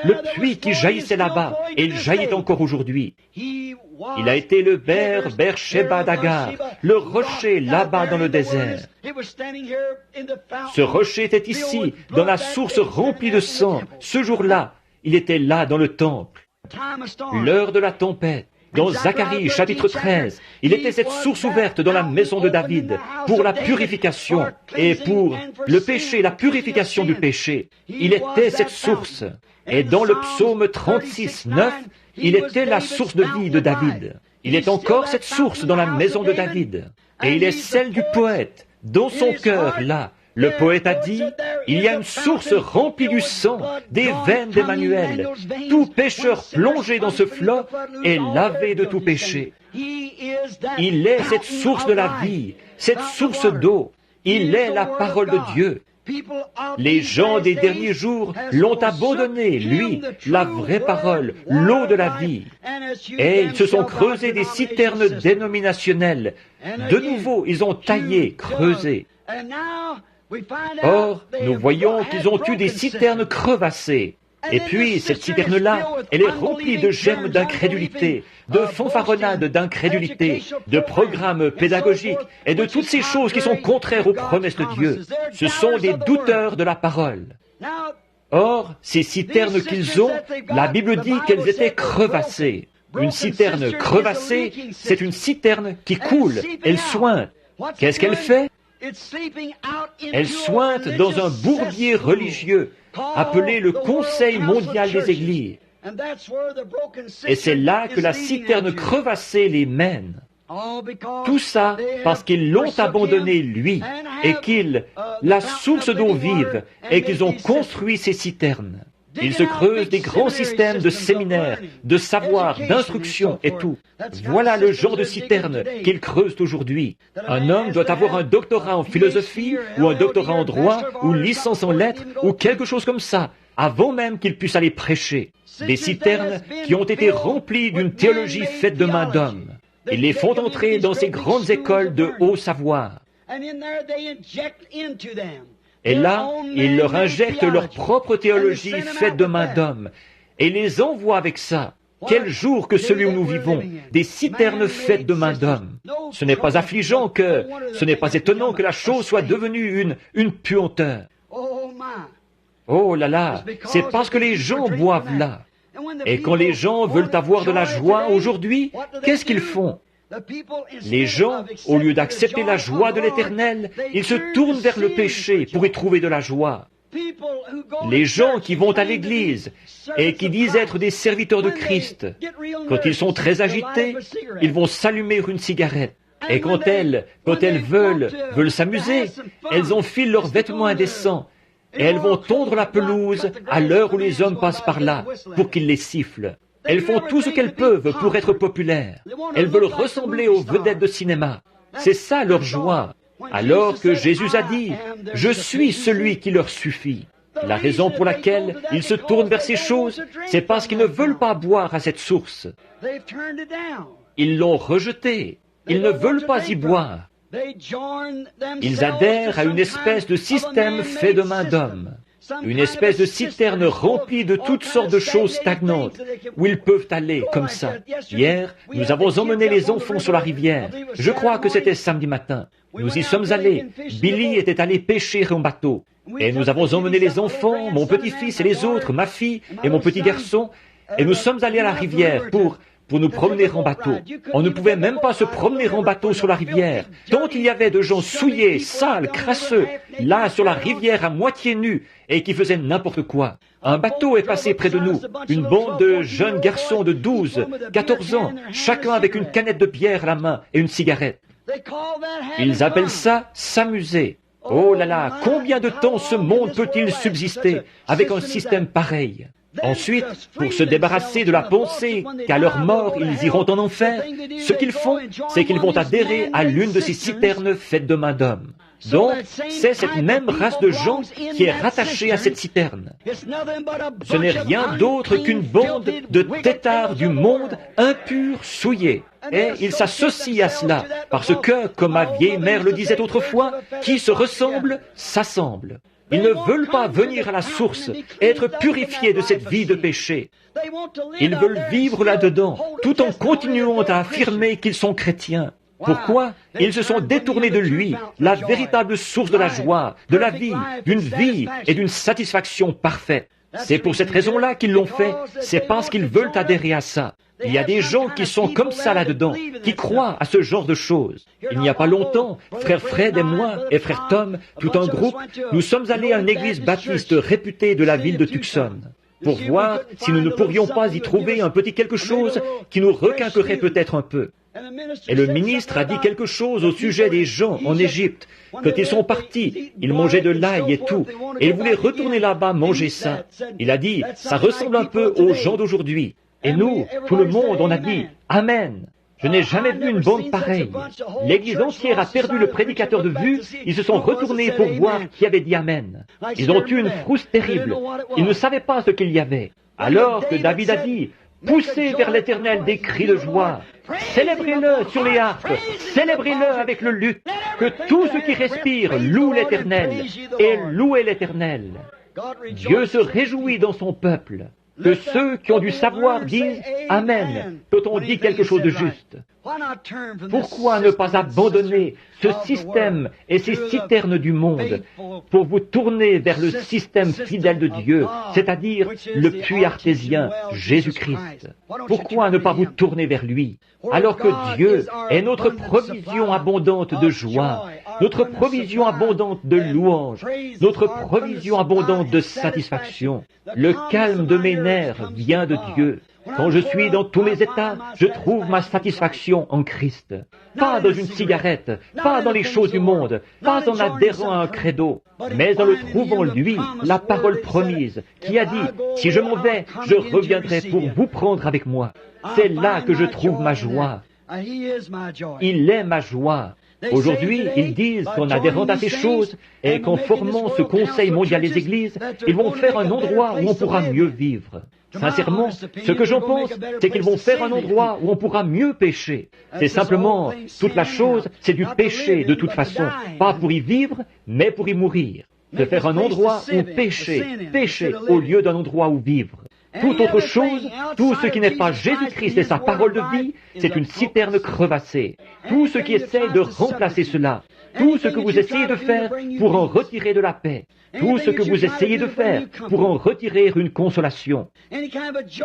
le puits qui jaillissait là-bas, et il jaillit encore aujourd'hui. Il a été le Beersheba d'Agar, le rocher là-bas dans le désert. Ce rocher était ici, dans la source remplie de sang. Ce jour-là, il était là dans le temple. L'heure de la tempête. Dans Zacharie chapitre 13, il était cette source ouverte dans la maison de David pour la purification et pour le péché, la purification du péché. Il était cette source. Et dans le psaume 36, 9, il était la source de vie de David. Il est encore cette source dans la maison de David. Et il est celle du poète. Dans son cœur, là, le poète a dit, il y a une source remplie du sang, des veines d'Emmanuel. Tout pécheur plongé dans ce fleuve est lavé de tout péché. Il est cette source de la vie, cette source d'eau. Il est la parole de Dieu. Les gens des derniers jours l'ont abandonné, lui, la vraie parole, l'eau de la vie. Et ils se sont creusés des citernes dénominationnelles. De nouveau, ils ont taillé, creusé. Or, nous voyons qu'ils ont eu des citernes crevassées. Et puis, cette citerne-là, elle est remplie de germes d'incrédulité, de fanfaronnades d'incrédulité, de programmes pédagogiques et de toutes ces choses qui sont contraires aux promesses de Dieu. Ce sont des douteurs de la parole. Or, ces citernes qu'ils ont, la Bible dit qu'elles étaient crevassées. Une citerne crevassée, c'est une citerne qui coule, elle sointe. Qu'est-ce qu'elle fait? Elle sointe dans un bourbier religieux appelé le Conseil mondial des Églises. Et c'est là que la citerne crevassée les mène. Tout ça parce qu'ils l'ont abandonné, lui, et qu'ils, la source d'eau vive, et qu'ils ont construit ces citernes. Ils se creusent des grands systèmes de séminaires, de savoir, d'instruction et tout. Voilà le genre de citerne qu'ils creusent aujourd'hui. Un homme doit avoir un doctorat en philosophie, ou un doctorat en droit, ou licence en lettres, ou quelque chose comme ça, avant même qu'il puisse aller prêcher. Des citernes qui ont été remplies d'une théologie faite de main d'homme. Ils les font entrer dans ces grandes écoles de haut savoir. Et là, ils leur injectent leur propre théologie faite de main d'homme, et les envoient avec ça. Quel jour que celui où nous vivons, des citernes faites de main d'homme. Ce n'est pas affligeant ce n'est pas étonnant que la chose soit devenue une puanteur. Oh là là, c'est parce que les gens boivent là. Et quand les gens veulent avoir de la joie aujourd'hui, qu'est-ce qu'ils font? Les gens, au lieu d'accepter la joie de l'Éternel, ils se tournent vers le péché pour y trouver de la joie. Les gens qui vont à l'église et qui disent être des serviteurs de Christ, quand ils sont très agités, ils vont s'allumer une cigarette. Et quand elles veulent s'amuser, elles enfilent leurs vêtements indécents et elles vont tondre la pelouse à l'heure où les hommes passent par là pour qu'ils les sifflent. Elles font tout ce qu'elles peuvent pour être populaires. Elles veulent ressembler aux vedettes de cinéma. C'est ça leur joie. Alors que Jésus a dit, « Je suis celui qui leur suffit ». La raison pour laquelle ils se tournent vers ces choses, c'est parce qu'ils ne veulent pas boire à cette source. Ils l'ont rejetée. Ils ne veulent pas y boire. Ils adhèrent à une espèce de système fait de main d'homme. Une espèce de citerne remplie de toutes sortes de choses stagnantes, où ils peuvent aller comme ça. Hier, nous avons emmené les enfants sur la rivière. Je crois que c'était samedi matin. Nous y sommes allés. Billy était allé pêcher en bateau. Et nous avons emmené les enfants, mon petit-fils et les autres, ma fille et mon petit garçon, et nous sommes allés à la rivière pour nous promener en bateau. On ne pouvait même pas se promener en bateau sur la rivière, tant il y avait de gens souillés, sales, crasseux, là sur la rivière à moitié nus, et qui faisaient n'importe quoi. Un bateau est passé près de nous, une bande de jeunes garçons de 12, 14 ans, chacun avec une canette de bière à la main et une cigarette. Ils appellent ça s'amuser. Oh là là, combien de temps ce monde peut-il subsister avec un système pareil? Ensuite, pour se débarrasser de la pensée qu'à leur mort ils iront en enfer, ce qu'ils font, c'est qu'ils vont adhérer à l'une de ces citernes faites de main d'homme. Donc, c'est cette même race de gens qui est rattachée à cette citerne. Ce n'est rien d'autre qu'une bande de têtards du monde impurs, souillés. Et ils s'associent à cela, parce que, comme ma vieille mère le disait autrefois, qui se ressemble, s'assemble. Ils ne veulent pas venir à la source, être purifiés de cette vie de péché. Ils veulent vivre là-dedans, tout en continuant à affirmer qu'ils sont chrétiens. Pourquoi? Ils se sont détournés de lui, la véritable source de la joie, de la vie, d'une vie et d'une satisfaction parfaite. C'est pour cette raison-là qu'ils l'ont fait, c'est parce qu'ils veulent adhérer à ça. Il y a des gens qui sont comme ça là-dedans, qui croient à ce genre de choses. Il n'y a pas longtemps, frère Fred et moi, et frère Tom, tout un groupe, nous sommes allés à une église baptiste réputée de la ville de Tucson, pour voir si nous ne pourrions pas y trouver un petit quelque chose qui nous requinquerait peut-être un peu. Et le ministre a dit quelque chose au sujet des gens en Égypte. Quand ils sont partis, ils mangeaient de l'ail et tout, et ils voulaient retourner là-bas manger ça. Il a dit, ça ressemble un peu aux gens d'aujourd'hui. Et nous, tout le monde, on a dit, Amen. Je n'ai jamais vu une bande pareille. L'église entière a perdu le prédicateur de vue, ils se sont retournés pour voir qui avait dit Amen. Ils ont eu une frousse terrible. Ils ne savaient pas ce qu'il y avait. Alors que David a dit, poussez vers l'Éternel des cris de joie. Célébrez-le sur les harpes, célébrez-le avec le luth, que tout ce qui respire loue l'Éternel, et louez l'Éternel. Dieu se réjouit dans son peuple, que ceux qui ont du savoir disent Amen quand on dit quelque chose de juste. Pourquoi ne pas abandonner ce système et ces citernes du monde pour vous tourner vers le système fidèle de Dieu, c'est-à-dire le puits artésien, Jésus-Christ? Pourquoi ne pas vous tourner vers lui, alors que Dieu est notre provision abondante de joie, notre provision abondante de louange, notre provision abondante de satisfaction? Le calme de mes nerfs vient de Dieu. Quand je suis dans tous mes états, je trouve ma satisfaction en Christ. Pas dans une cigarette, pas dans les choses du monde, pas en adhérant à un credo, mais en le trouvant lui, la parole promise, qui a dit, si je m'en vais, je reviendrai pour vous prendre avec moi. C'est là que je trouve ma joie. Il est ma joie. Aujourd'hui, ils disent qu'en adhérant à ces choses et qu'en formant ce Conseil mondial des Églises, ils vont faire un endroit où on pourra mieux vivre. Sincèrement, ce que j'en pense, c'est qu'ils vont faire un endroit où on pourra mieux pécher. C'est simplement, toute la chose, c'est du péché de toute façon. Pas pour y vivre, mais pour y mourir. De faire un endroit où pécher au lieu d'un endroit où vivre. Toute autre chose, tout ce qui n'est pas Jésus-Christ et sa parole de vie, c'est une citerne crevassée. Tout ce qui essaie de remplacer cela, tout ce que vous essayez de faire pour en retirer de la paix, tout ce que vous essayez de faire pour en retirer une consolation,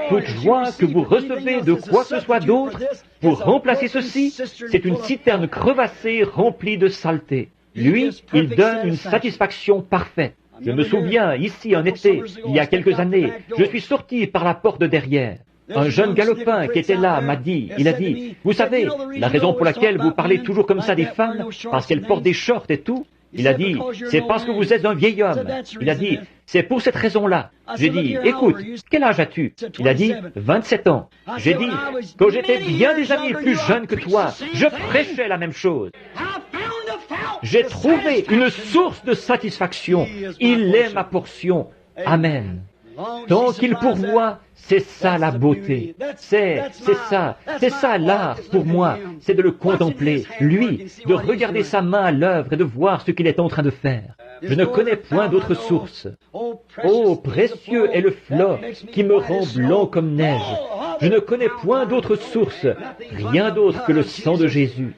toute joie que vous recevez de quoi que ce soit d'autre pour remplacer ceci, c'est une citerne crevassée remplie de saleté. Lui, il donne une satisfaction parfaite. Je me souviens, ici en été, il y a quelques années, je suis sorti par la porte de derrière. Un jeune galopin qui était là m'a dit, il a dit, vous savez, la raison pour laquelle vous parlez toujours comme ça des femmes, parce qu'elles portent des shorts et tout, il a dit, c'est parce que vous êtes un vieil homme. Il a dit, c'est pour cette raison-là. J'ai dit, écoute, quel âge as-tu? Il a dit, 27 ans. J'ai dit, quand j'étais bien des années plus jeune que toi, je prêchais la même chose. J'ai trouvé une source de satisfaction. Il est ma portion. Amen. Tant qu'il pourvoit, c'est ça la beauté. C'est ça l'art pour moi. C'est de le contempler, lui, de regarder sa main à l'œuvre et de voir ce qu'il est en train de faire. Je ne connais point d'autre source. Oh, précieux est le flot qui me rend blanc comme neige. Je ne connais point d'autre source, rien d'autre que le sang de Jésus.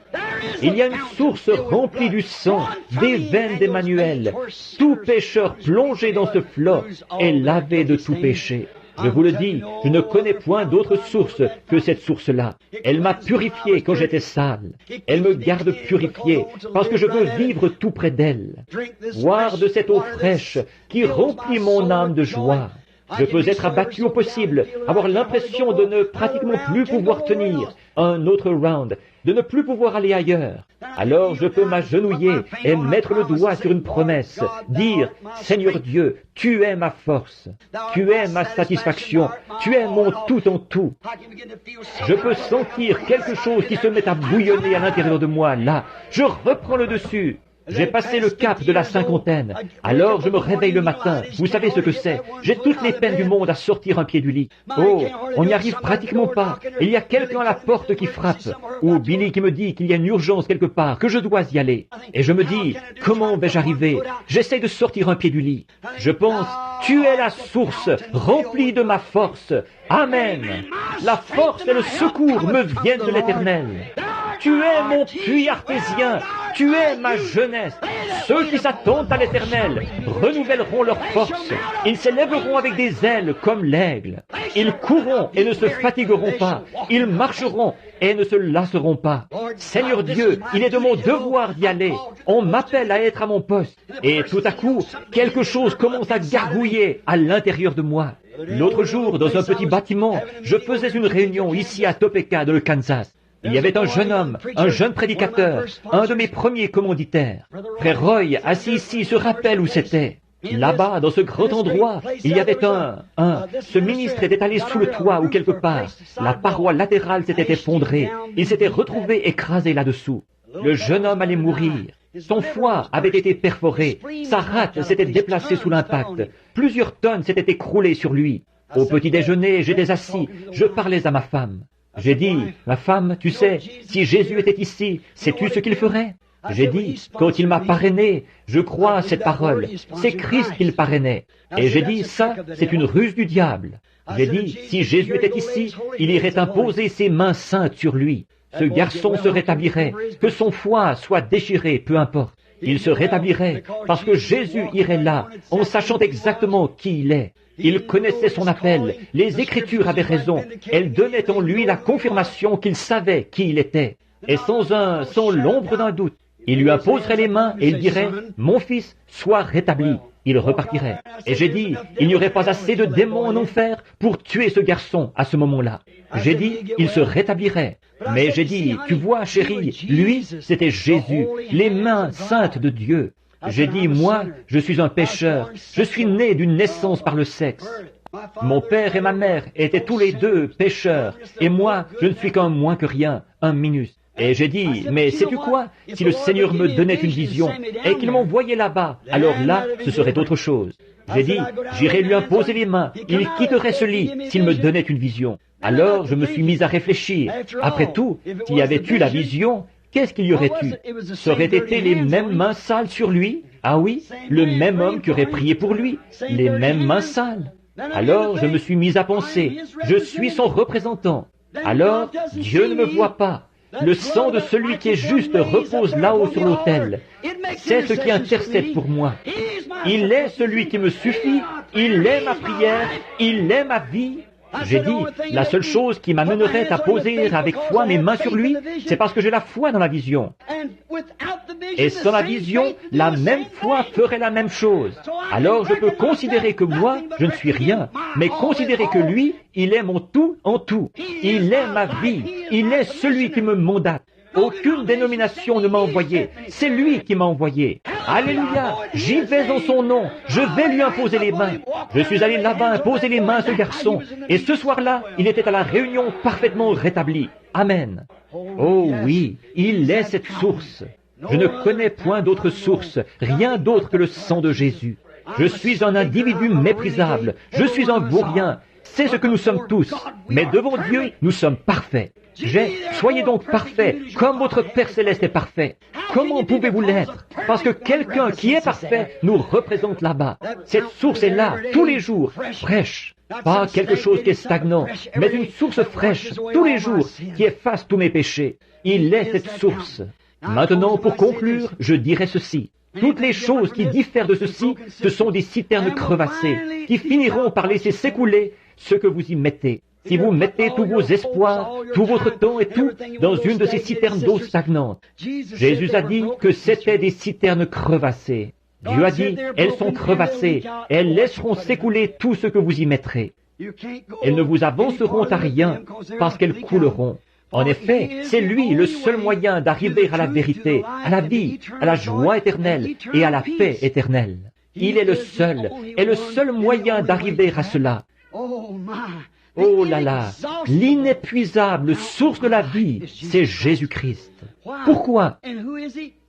Il y a une source remplie du sang, des veines d'Emmanuel. Tout pécheur plongé dans ce flot est lavé de tout péché. Je vous le dis, je ne connais point d'autre source que cette source-là. Elle m'a purifié quand j'étais sale. Elle me garde purifié parce que je veux vivre tout près d'elle. Boire de cette eau fraîche qui remplit mon âme de joie. Je peux être abattu au possible, avoir l'impression de ne pratiquement plus pouvoir tenir un autre round, de ne plus pouvoir aller ailleurs. Alors je peux m'agenouiller et mettre le doigt sur une promesse, dire, Seigneur Dieu, tu es ma force, tu es ma satisfaction, tu es mon tout en tout. Je peux sentir quelque chose qui se met à bouillonner à l'intérieur de moi, là. Je reprends le dessus. J'ai passé le cap de la cinquantaine. Alors je me réveille le matin. Vous savez ce que c'est? J'ai toutes les peines du monde à sortir un pied du lit. Oh, on n'y arrive pratiquement pas. Il y a quelqu'un à la porte qui frappe. Ou Billy qui me dit qu'il y a une urgence quelque part, que je dois y aller. Et je me dis, comment vais-je arriver? J'essaie de sortir un pied du lit. Je pense, tu es la source remplie de ma force. Amen. La force et le secours me viennent de l'Éternel. Tu es mon puits artésien. Tu es ma jeunesse. Ceux qui s'attendent à l'Éternel renouvelleront leur force. Ils s'élèveront avec des ailes comme l'aigle. Ils courront et ne se fatigueront pas. Ils marcheront et ne se lasseront pas. Seigneur Dieu, il est de mon devoir d'y aller. On m'appelle à être à mon poste. Et tout à coup, quelque chose commence à gargouiller à l'intérieur de moi. L'autre jour, dans un petit bâtiment, je faisais une réunion ici à Topeka, dans le Kansas. Il y avait un jeune homme, un jeune prédicateur, un de mes premiers commanditaires. Frère Roy, assis ici, se rappelle où c'était. Là-bas, dans ce grand endroit, il y avait ce ministre était allé sous le toit ou quelque part. La paroi latérale s'était effondrée. Il s'était retrouvé écrasé là-dessous. Le jeune homme allait mourir. Son foie avait été perforé. Sa rate s'était déplacée sous l'impact. Plusieurs tonnes s'étaient écroulées sur lui. Au petit déjeuner, j'étais assis. Je parlais à ma femme. J'ai dit, ma femme, tu sais, si Jésus était ici, sais-tu ce qu'il ferait? J'ai dit, quand il m'a parrainé, je crois à cette parole, c'est Christ qu'il parrainait. Et j'ai dit, ça, c'est une ruse du diable. J'ai dit, si Jésus était ici, il irait imposer ses mains saintes sur lui. Ce garçon se rétablirait, que son foie soit déchiré, peu importe. Il se rétablirait, parce que Jésus irait là, en sachant exactement qui il est. Il connaissait son appel, les Écritures avaient raison, elles donnaient en lui la confirmation qu'il savait qui il était. Et sans l'ombre d'un doute, il lui imposerait les mains et il dirait, « Mon fils, sois rétabli ». Il repartirait. Et j'ai dit, il n'y aurait pas assez de démons en enfer pour tuer ce garçon à ce moment-là. J'ai dit, il se rétablirait. Mais j'ai dit, tu vois, chérie, lui, c'était Jésus, les mains saintes de Dieu. J'ai dit, moi, je suis un pécheur. Je suis né d'une naissance par le sexe. Mon père et ma mère étaient tous les deux pécheurs. Et moi, je ne suis qu'un moins que rien, un minus. Et j'ai dit, mais sais-tu quoi? Si le Seigneur me donnait une vision et qu'il m'envoyait là-bas, alors là, ce serait autre chose. J'ai dit, j'irais lui imposer les mains, il quitterait ce lit s'il me donnait une vision. Alors je me suis mis à réfléchir. Après tout, s'il y avait eu la vision, qu'est-ce qu'il y aurait eu? Ça aurait été les mêmes mains sales sur lui? Ah oui, le même homme qui aurait prié pour lui, les mêmes mains sales. Alors je me suis mis à penser, je suis son représentant. Alors Dieu ne me voit pas. Le sang de celui qui est juste repose là-haut sur l'autel. C'est ce qui intercède pour moi. Il est celui qui me suffit, il est ma prière, il est ma vie. J'ai dit, la seule chose qui m'amènerait à poser avec foi mes mains sur lui, c'est parce que j'ai la foi dans la vision. Et sans la vision, la même foi ferait la même chose. Alors je peux considérer que moi, je ne suis rien, mais considérer que lui, il est mon tout en tout. Il est ma vie, il est celui qui me mandate. Aucune dénomination ne m'a envoyé, c'est lui qui m'a envoyé. Alléluia, j'y vais en son nom, je vais lui imposer les mains. Je suis allé là-bas imposer les mains à ce garçon, et ce soir-là, il était à la réunion parfaitement rétabli. Amen. Oh oui, il est cette source. Je ne connais point d'autre source, rien d'autre que le sang de Jésus. Je suis un individu méprisable, je suis un vaurien, c'est ce que nous sommes tous, mais devant Dieu, nous sommes parfaits. Soyez donc parfaits, comme votre Père Céleste est parfait. Comment pouvez-vous l'être? Parce que quelqu'un qui est parfait nous représente là-bas. Cette source est là, tous les jours, fraîche. Pas quelque chose qui est stagnant, mais une source fraîche, tous les jours, qui efface tous mes péchés. Il est cette source. Maintenant, pour conclure, je dirai ceci. Toutes les choses qui diffèrent de ceci, ce sont des citernes crevassées, qui finiront par laisser s'écouler ce que vous y mettez. Si vous mettez tous vos espoirs, tout votre temps et tout dans une de ces citernes d'eau stagnante, Jésus a dit que c'était des citernes crevassées. Dieu a dit, elles sont crevassées, elles laisseront s'écouler tout ce que vous y mettrez. Elles ne vous avanceront à rien parce qu'elles couleront. En effet, c'est lui le seul moyen d'arriver à la vérité, à la vie, à la joie éternelle et à la paix éternelle. Il est le seul moyen d'arriver à cela. Oh là là, l'inépuisable source de la vie, c'est Jésus-Christ. Pourquoi?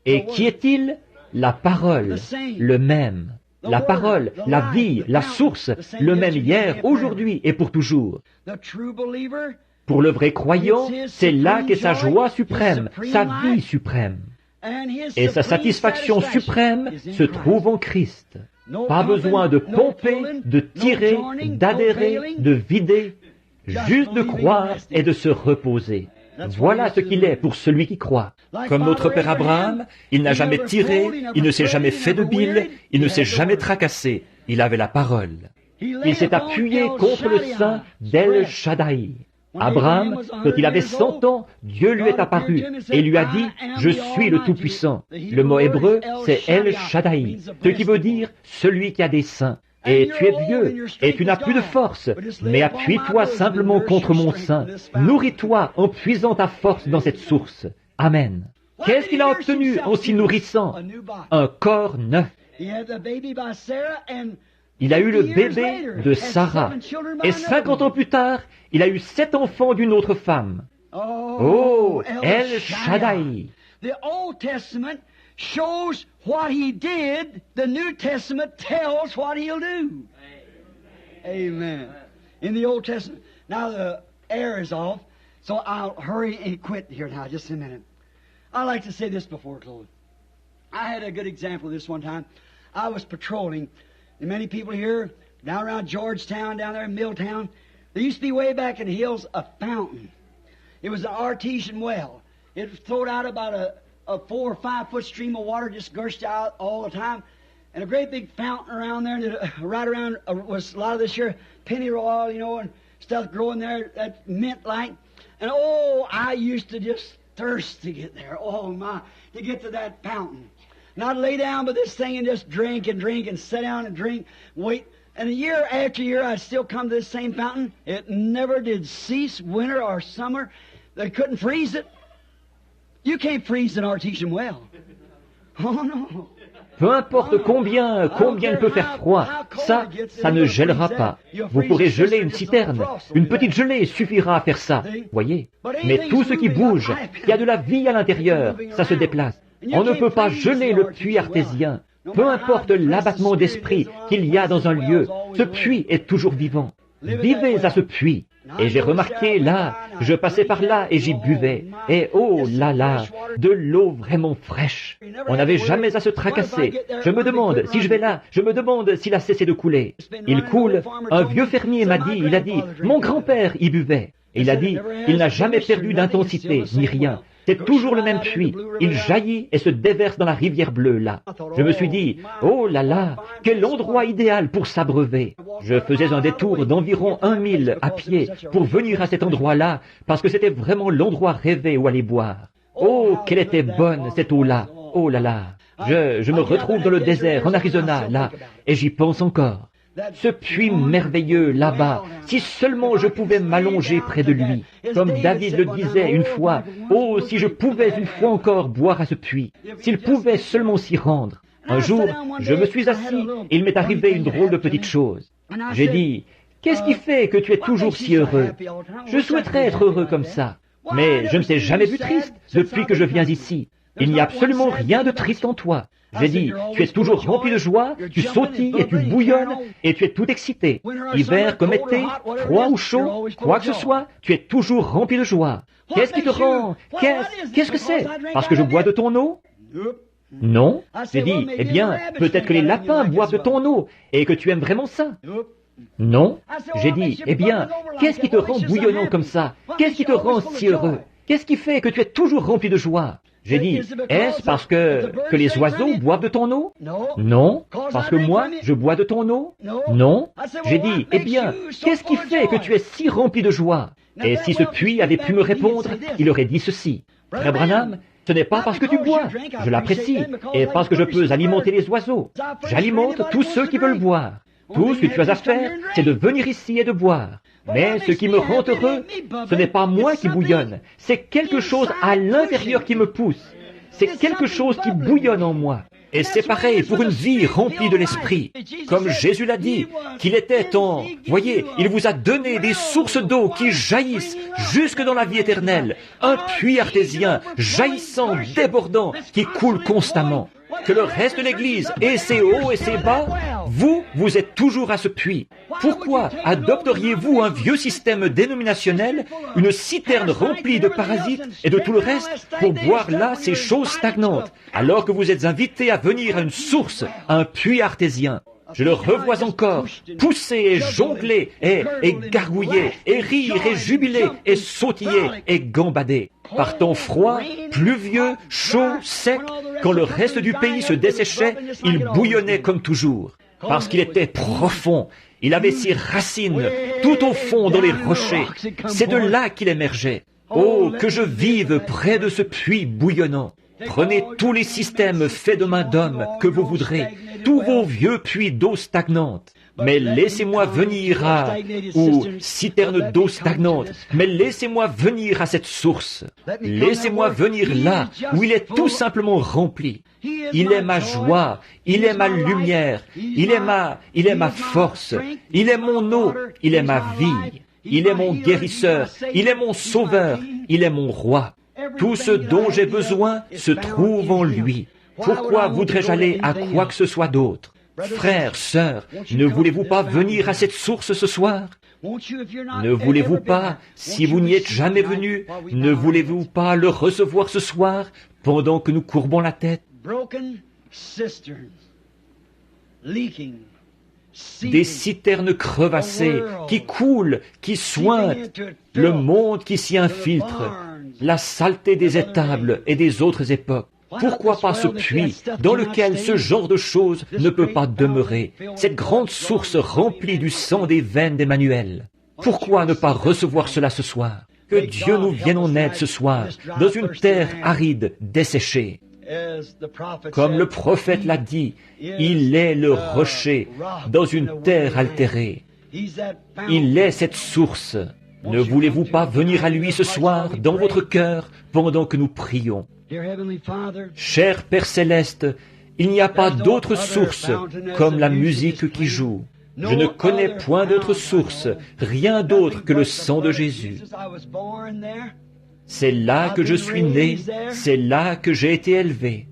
Et qui est-il? La parole, le même. La parole, la vie, la source, le même hier, aujourd'hui et pour toujours. Pour le vrai croyant, c'est là qu'est sa joie suprême, sa vie suprême. Et sa satisfaction suprême se trouve en Christ. Pas besoin de pomper, de tirer, d'adhérer, de vider, juste de croire et de se reposer. Voilà ce qu'il est pour celui qui croit. Comme notre père Abraham, il n'a jamais tiré, il ne s'est jamais fait de bile, il ne s'est jamais tracassé. Il avait la parole. Il s'est appuyé contre le sein d'El Shaddai. Abraham, quand il avait 100 ans, Dieu lui est apparu et lui a dit « Je suis le Tout-Puissant ». Le mot hébreu, c'est El Shaddai, ce qui veut dire « celui qui a des seins ». Et tu es vieux, et tu n'as plus de force, mais appuie-toi simplement contre mon sein. Nourris-toi en puisant ta force dans cette source. Amen. Qu'est-ce qu'il a obtenu en s'y nourrissant? Un corps neuf. Il a eu le bébé de Sarah. Et 50 ans plus tard, il a eu 7 enfants d'une autre femme. Oh, El Shaddai. Shows what he did, the New Testament tells what he'll do. Amen. In the Old Testament. Now the air is off, so I'll hurry and quit here now, just a minute. I like to say this before closing. I had a good example of this one time. I was patrolling, and many people here, down around Georgetown, down there in Milltown, there used to be way back in the hills a fountain. It was an artesian well. It flowed out about a 4 or 5 foot stream of water, just gushed out all the time, and a great big fountain around there. That, right around was a lot of this here pennyroyal, you know, and stuff growing there, that mint like. And oh, I used to just thirst to get there. Oh my, to get to that fountain. And I'd lay down by this thing and just drink and drink and sit down and drink, wait. And year after year, I'd still come to this same fountain. It never did cease, winter or summer. They couldn't freeze it. You can't freeze an artesian well. Oh no. Peu importe combien il peut faire froid, ça ne gèlera pas. Vous pourrez geler une citerne. Une petite gelée suffira à faire ça, voyez. Mais tout ce qui bouge, il y a de la vie à l'intérieur, ça se déplace. On ne peut pas geler le puits artésien. Peu importe l'abattement d'esprit qu'il y a dans un lieu, ce puits est toujours vivant. Vivez à ce puits. Et j'ai remarqué là, je passais par là et j'y buvais. Et oh là là, de l'eau vraiment fraîche. On n'avait jamais à se tracasser. Je me demande si je vais là, je me demande s'il a cessé de couler. Il coule. Un vieux fermier m'a dit, il a dit, mon grand-père y buvait. Et il a dit, il n'a jamais perdu d'intensité, ni rien. C'est toujours le même puits. Il jaillit et se déverse dans la rivière bleue, là. Je me suis dit, oh là là, quel endroit idéal pour s'abreuver. Je faisais un détour d'environ 1 mille à pied pour venir à cet endroit-là, parce que c'était vraiment l'endroit rêvé où aller boire. Oh, qu'elle était bonne, cette eau-là. Oh là là. Je me retrouve dans le désert, en Arizona, là, et j'y pense encore. Ce puits merveilleux là-bas, si seulement je pouvais m'allonger près de lui, comme David le disait une fois, oh, si je pouvais une fois encore boire à ce puits, s'il pouvait seulement s'y rendre. Un jour, je me suis assis et il m'est arrivé une drôle de petite chose. J'ai dit, qu'est-ce qui fait que tu es toujours si heureux? Je souhaiterais être heureux comme ça, mais je ne t'ai jamais vu triste depuis que je viens ici. Il n'y a absolument rien de triste en toi. J'ai dit, tu es toujours rempli de joie, tu sautilles et tu bouillonnes et tu es tout excité. Hiver comme été, froid ou chaud, quoi que ce soit, tu es toujours rempli de joie. Qu'est-ce qui te rend? Qu'est-ce que c'est? Parce que je bois de ton eau? Non. J'ai dit, eh bien, peut-être que les lapins boivent de ton eau et que tu aimes vraiment ça. Non. J'ai dit, eh bien, qu'est-ce qui te rend bouillonnant comme ça? Qu'est-ce qui te rend si heureux? Qu'est-ce qui fait que tu es toujours rempli de joie? J'ai dit, est-ce parce que les oiseaux boivent de ton eau? Non. Parce que moi, je bois de ton eau? Non. J'ai dit, eh bien, qu'est-ce qui fait que tu es si rempli de joie? Et si ce puits avait pu me répondre, il aurait dit ceci. Frère Branham, ce n'est pas parce que tu bois, je l'apprécie, et parce que je peux alimenter les oiseaux. J'alimente tous ceux qui veulent boire. Tout ce que tu as à faire, c'est de venir ici et de boire. Mais ce qui me rend heureux, ce n'est pas moi qui bouillonne, c'est quelque chose à l'intérieur qui me pousse. C'est quelque chose qui bouillonne en moi. Et c'est pareil pour une vie remplie de l'Esprit. Comme Jésus l'a dit, qu'il était en... Voyez, il vous a donné des sources d'eau qui jaillissent jusque dans la vie éternelle. Un puits artésien, jaillissant, débordant, qui coule constamment. Que le reste de l'Église ait ses hauts et ses bas, vous êtes toujours à ce puits. Pourquoi adopteriez-vous un vieux système dénominationnel, une citerne remplie de parasites et de tout le reste, pour boire là ces choses stagnantes, alors que vous êtes invités à venir à une source, à un puits artésien? Je le revois encore pousser et jongler et gargouiller et rire et jubiler et sautiller et gambader. Par temps froid, pluvieux, chaud, sec, quand le reste du pays se desséchait, il bouillonnait comme toujours. Parce qu'il était profond, il avait ses racines tout au fond dans les rochers. C'est de là qu'il émergeait. Oh, que je vive près de ce puits bouillonnant. Prenez tous les systèmes faits de main d'homme que vous voudrez, tous vos vieux puits d'eau stagnante. Mais laissez-moi venir ou citerne d'eau stagnante, mais laissez-moi venir à cette source. Laissez-moi venir là, où il est tout simplement rempli. Il est ma joie, il est ma lumière, il est ma force, il est mon eau, il est ma vie, il est mon guérisseur, il est mon sauveur, il est mon roi. Tout ce dont j'ai besoin se trouve en lui. Pourquoi voudrais-je aller à quoi que ce soit d'autre? Frères, sœurs, ne voulez-vous pas venir à cette source ce soir? Ne voulez-vous pas, si vous n'y êtes jamais venu, ne voulez-vous pas le recevoir ce soir pendant que nous courbons la tête? Des citernes crevassées qui coulent, qui sointent, le monde qui s'y infiltre, la saleté des étables et des autres époques. Pourquoi pas ce puits dans lequel ce genre de choses ne peut pas demeurer, cette grande source remplie du sang des veines d'Emmanuel? Pourquoi ne pas recevoir cela ce soir? Que Dieu nous vienne en aide ce soir, dans une terre aride, desséchée. Comme le prophète l'a dit, il est le rocher dans une terre altérée. Il est cette source. Ne voulez-vous pas venir à lui ce soir dans votre cœur pendant que nous prions? Cher Père Céleste, il n'y a pas d'autre source comme la musique qui joue. Je ne connais point d'autre source, rien d'autre que le sang de Jésus. C'est là que je suis né, c'est là que j'ai été élevé.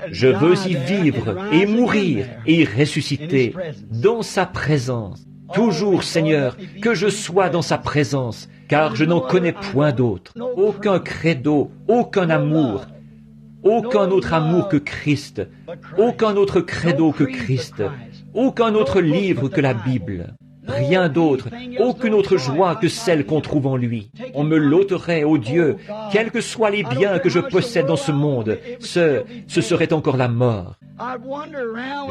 Je veux y vivre et mourir et y ressusciter dans sa présence. Toujours, Seigneur, que je sois dans sa présence, car je n'en connais point d'autre. Aucun credo, aucun amour, aucun autre amour que Christ, aucun autre credo que Christ, aucun autre livre que la Bible. Rien d'autre, aucune autre joie que celle qu'on trouve en lui. On me l'ôterait, ô Dieu, quels que soient les biens que je possède dans ce monde, ce serait encore la mort.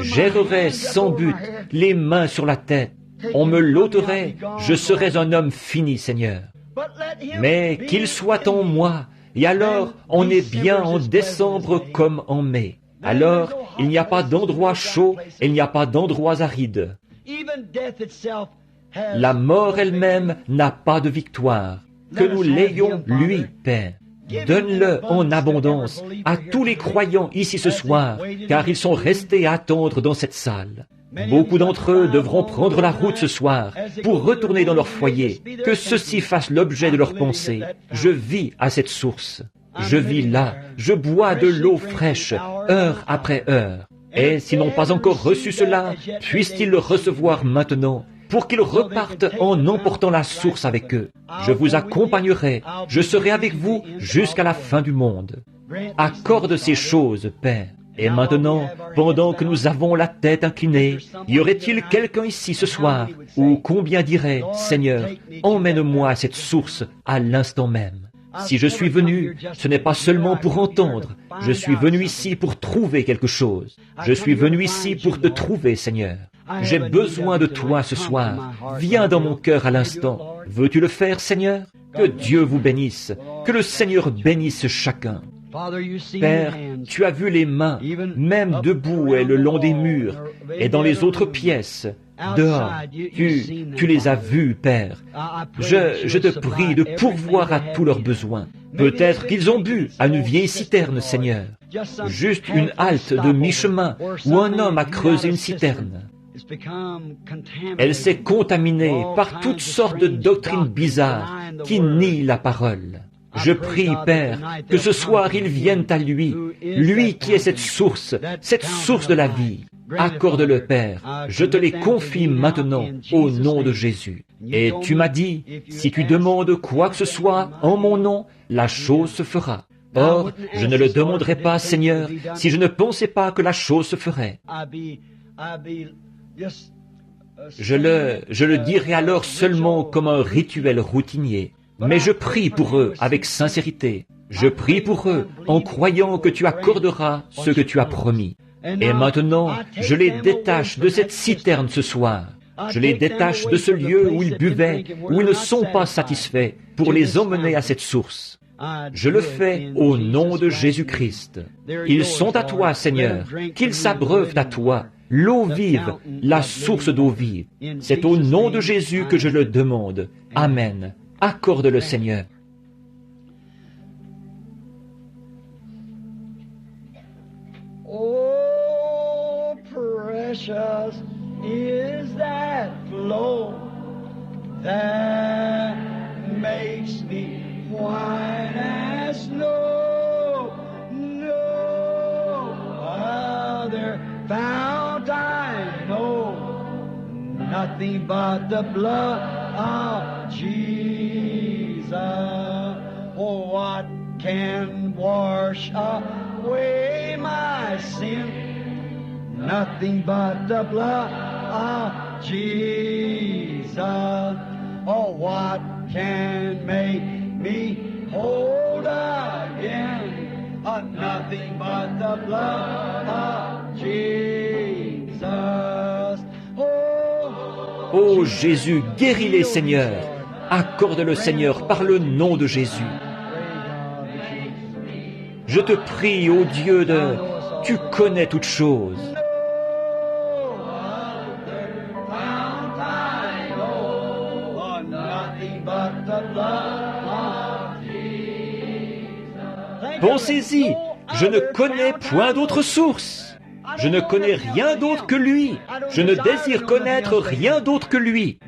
J'errerais sans but, les mains sur la tête. On me l'ôterait, je serais un homme fini, Seigneur. Mais qu'il soit en moi, et alors on est bien en décembre comme en mai. Alors, il n'y a pas d'endroit chaud, et il n'y a pas d'endroits arides. La mort elle-même n'a pas de victoire. Que nous l'ayons, lui, Père. Donne-le en abondance à tous les croyants ici ce soir, car ils sont restés à attendre dans cette salle. Beaucoup d'entre eux devront prendre la route ce soir pour retourner dans leur foyer. Que ceci fasse l'objet de leurs pensées. Je vis à cette source. Je vis là. Je bois de l'eau fraîche, heure après heure. Et s'ils n'ont pas encore reçu cela, puissent-ils le recevoir maintenant, pour qu'ils repartent en emportant la source avec eux. Je vous accompagnerai, je serai avec vous jusqu'à la fin du monde. Accorde ces choses, Père. Et maintenant, pendant que nous avons la tête inclinée, y aurait-il quelqu'un ici ce soir, ou combien dirait, Seigneur, emmène-moi à cette source à l'instant même. Si je suis venu, ce n'est pas seulement pour entendre, je suis venu ici pour trouver quelque chose. Je suis venu ici pour te trouver, Seigneur. J'ai besoin de toi ce soir. Viens dans mon cœur à l'instant. Veux-tu le faire, Seigneur? Que Dieu vous bénisse. Que le Seigneur bénisse chacun. Père, tu as vu les mains, même debout et le long des murs, et dans les autres pièces, dehors. Tu les as vus, Père. Je te prie de pourvoir à tous leurs besoins. Peut-être qu'ils ont bu à une vieille citerne, Seigneur. Juste une halte de mi-chemin où un homme a creusé une citerne. Elle s'est contaminée par toutes sortes de doctrines bizarres qui nient la parole. Je prie, Père, que ce soir ils viennent à lui, lui qui est cette source de la vie. Accorde-le, Père, je te les confie maintenant au nom de Jésus. Et tu m'as dit, si tu demandes quoi que ce soit en mon nom, la chose se fera. Or, je ne le demanderai pas, Seigneur, si je ne pensais pas que la chose se ferait. Je le dirai alors seulement comme un rituel routinier. Mais je prie pour eux avec sincérité. Je prie pour eux en croyant que tu accorderas ce que tu as promis. Et maintenant, je les détache de cette citerne ce soir. Je les détache de ce lieu où ils buvaient, où ils ne sont pas satisfaits, pour les emmener à cette source. Je le fais au nom de Jésus-Christ. Ils sont à toi, Seigneur, qu'ils s'abreuvent à toi, l'eau vive, la source d'eau vive. C'est au nom de Jésus que je le demande. Amen. Accorde-le, Seigneur. Oh, precious is that flow that makes me white as snow. No other fount I know, nothing but the blood of Jesus. Oh, what can wash away my sin? Nothing but the blood of Jesus. Oh, what can make me whole again? Nothing but the blood of Jesus. Oh Jésus, guéris-les, Seigneur. Accorde-le, Seigneur, par le nom de Jésus. Je te prie, ô Dieu de... Tu connais toutes choses. Pensez-y, je ne connais point d'autre source. Je ne connais rien d'autre que lui. Je ne désire connaître rien d'autre que lui.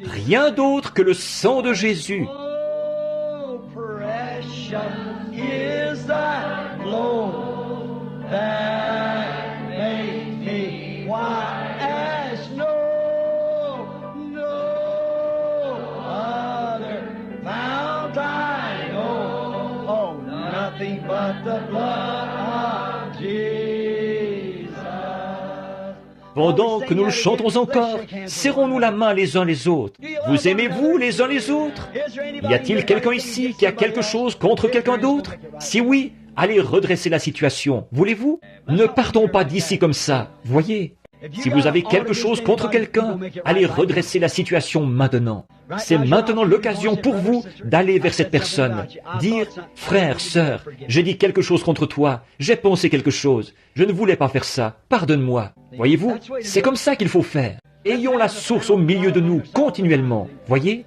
Rien d'autre que le sang de Jésus. Pendant que nous le chantons encore, serrons-nous la main les uns les autres. Vous aimez-vous les uns les autres? Y a-t-il quelqu'un ici qui a quelque chose contre quelqu'un d'autre? Si oui, allez redresser la situation. Voulez-vous? Ne partons pas d'ici comme ça. Voyez? Si vous avez quelque chose contre quelqu'un, allez redresser la situation maintenant. C'est maintenant l'occasion pour vous d'aller vers cette personne. Dire, frère, sœur, j'ai dit quelque chose contre toi, j'ai pensé quelque chose, je ne voulais pas faire ça, pardonne-moi. Voyez-vous, c'est comme ça qu'il faut faire. Ayons la source au milieu de nous continuellement. Voyez?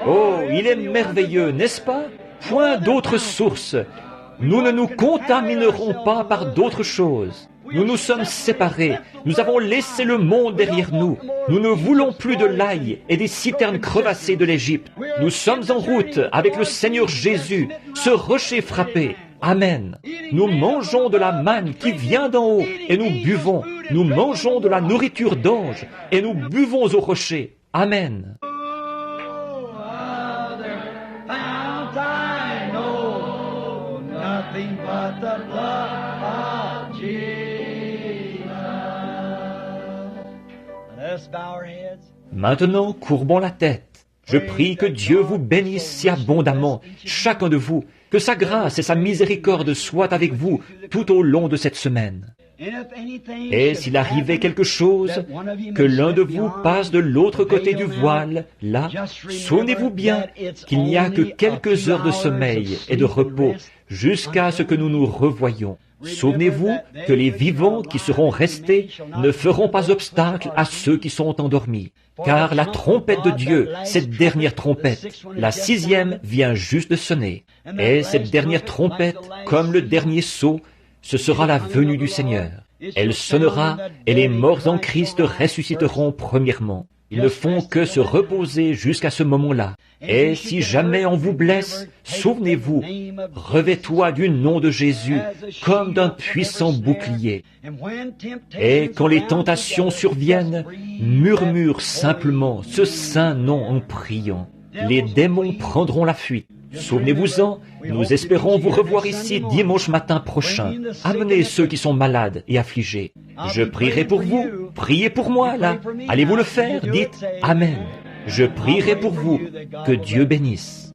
Oh, il est merveilleux, n'est-ce pas? Point d'autre source. Nous ne nous contaminerons pas par d'autres choses. Nous nous sommes séparés. Nous avons laissé le monde derrière nous. Nous ne voulons plus de l'ail et des citernes crevassées de l'Égypte. Nous sommes en route avec le Seigneur Jésus, ce rocher frappé. Amen. Nous mangeons de la manne qui vient d'en haut et nous buvons. Nous mangeons de la nourriture d'ange et nous buvons au rocher. Amen. Maintenant, courbons la tête. Je prie que Dieu vous bénisse si abondamment, chacun de vous, que sa grâce et sa miséricorde soient avec vous tout au long de cette semaine. Et s'il arrivait quelque chose, que l'un de vous passe de l'autre côté du voile, là, souvenez-vous bien qu'il n'y a que quelques heures de sommeil et de repos jusqu'à ce que nous nous revoyions. Souvenez-vous que les vivants qui seront restés ne feront pas obstacle à ceux qui sont endormis. Car la trompette de Dieu, cette dernière trompette, la 6e vient juste de sonner. Et cette dernière trompette, comme le dernier sceau, ce sera la venue du Seigneur. Elle sonnera et les morts en Christ ressusciteront premièrement. Ils ne font que se reposer jusqu'à ce moment-là. Et si jamais on vous blesse, souvenez-vous, revêt-toi du nom de Jésus comme d'un puissant bouclier. Et quand les tentations surviennent, murmure simplement ce saint nom en priant. Les démons prendront la fuite. Souvenez-vous-en, nous espérons vous revoir ici dimanche matin prochain. Amenez ceux qui sont malades et affligés. Je prierai pour vous. Priez pour moi, là. Allez-vous le faire? Dites Amen. Je prierai pour vous. Que Dieu bénisse.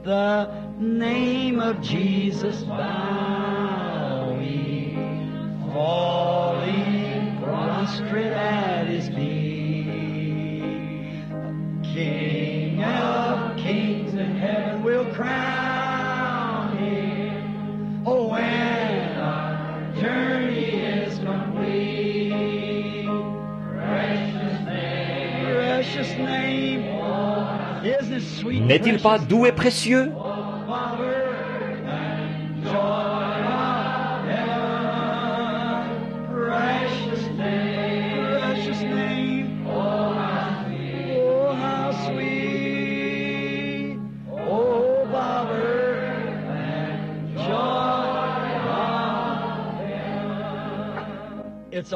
The name of Jesus bowing, falling prostrate at his feet. King of kings in heaven will crown him. Oh, when our journey is complete, precious name. N'est-il pas doux et précieux?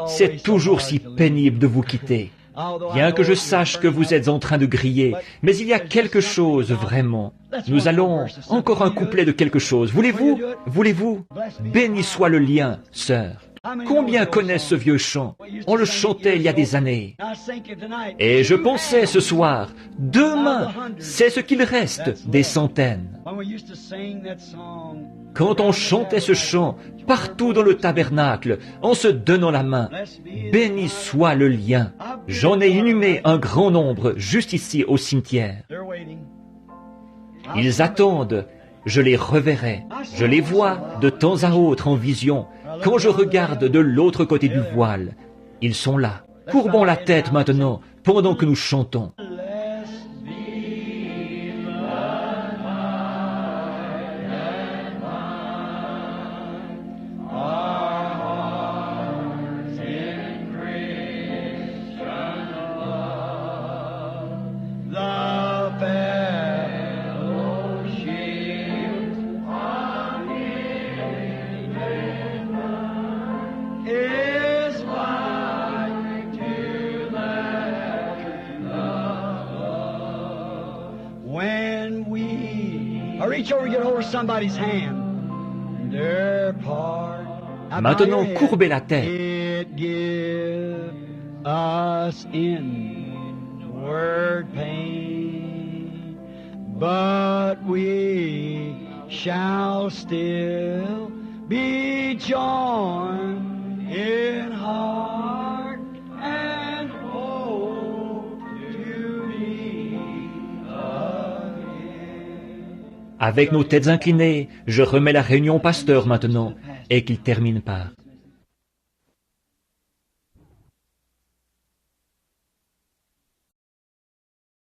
C'est toujours si pénible de vous quitter. Bien que je sache que vous êtes en train de griller, mais il y a quelque chose vraiment. Nous allons encore un couplet de quelque chose. Voulez-vous? Voulez-vous? Béni soit le lien, sœur. Combien connaissent ce vieux chant? On le chantait il y a des années. Et je pensais ce soir, demain, c'est ce qu'il reste des centaines. Quand on chantait ce chant, partout dans le tabernacle, en se donnant la main, béni soit le lien. J'en ai inhumé un grand nombre juste ici au cimetière. Ils attendent, je les reverrai. Je les vois de temps à autre en vision, quand je regarde de l'autre côté du voile. Ils sont là. Courbons la tête maintenant, pendant que nous chantons. Maintenant, courbez la tête. But we shall still be joined in heart and hope to meet again. Avec nos têtes inclinées, je remets la réunion au pasteur maintenant et qu'il termine par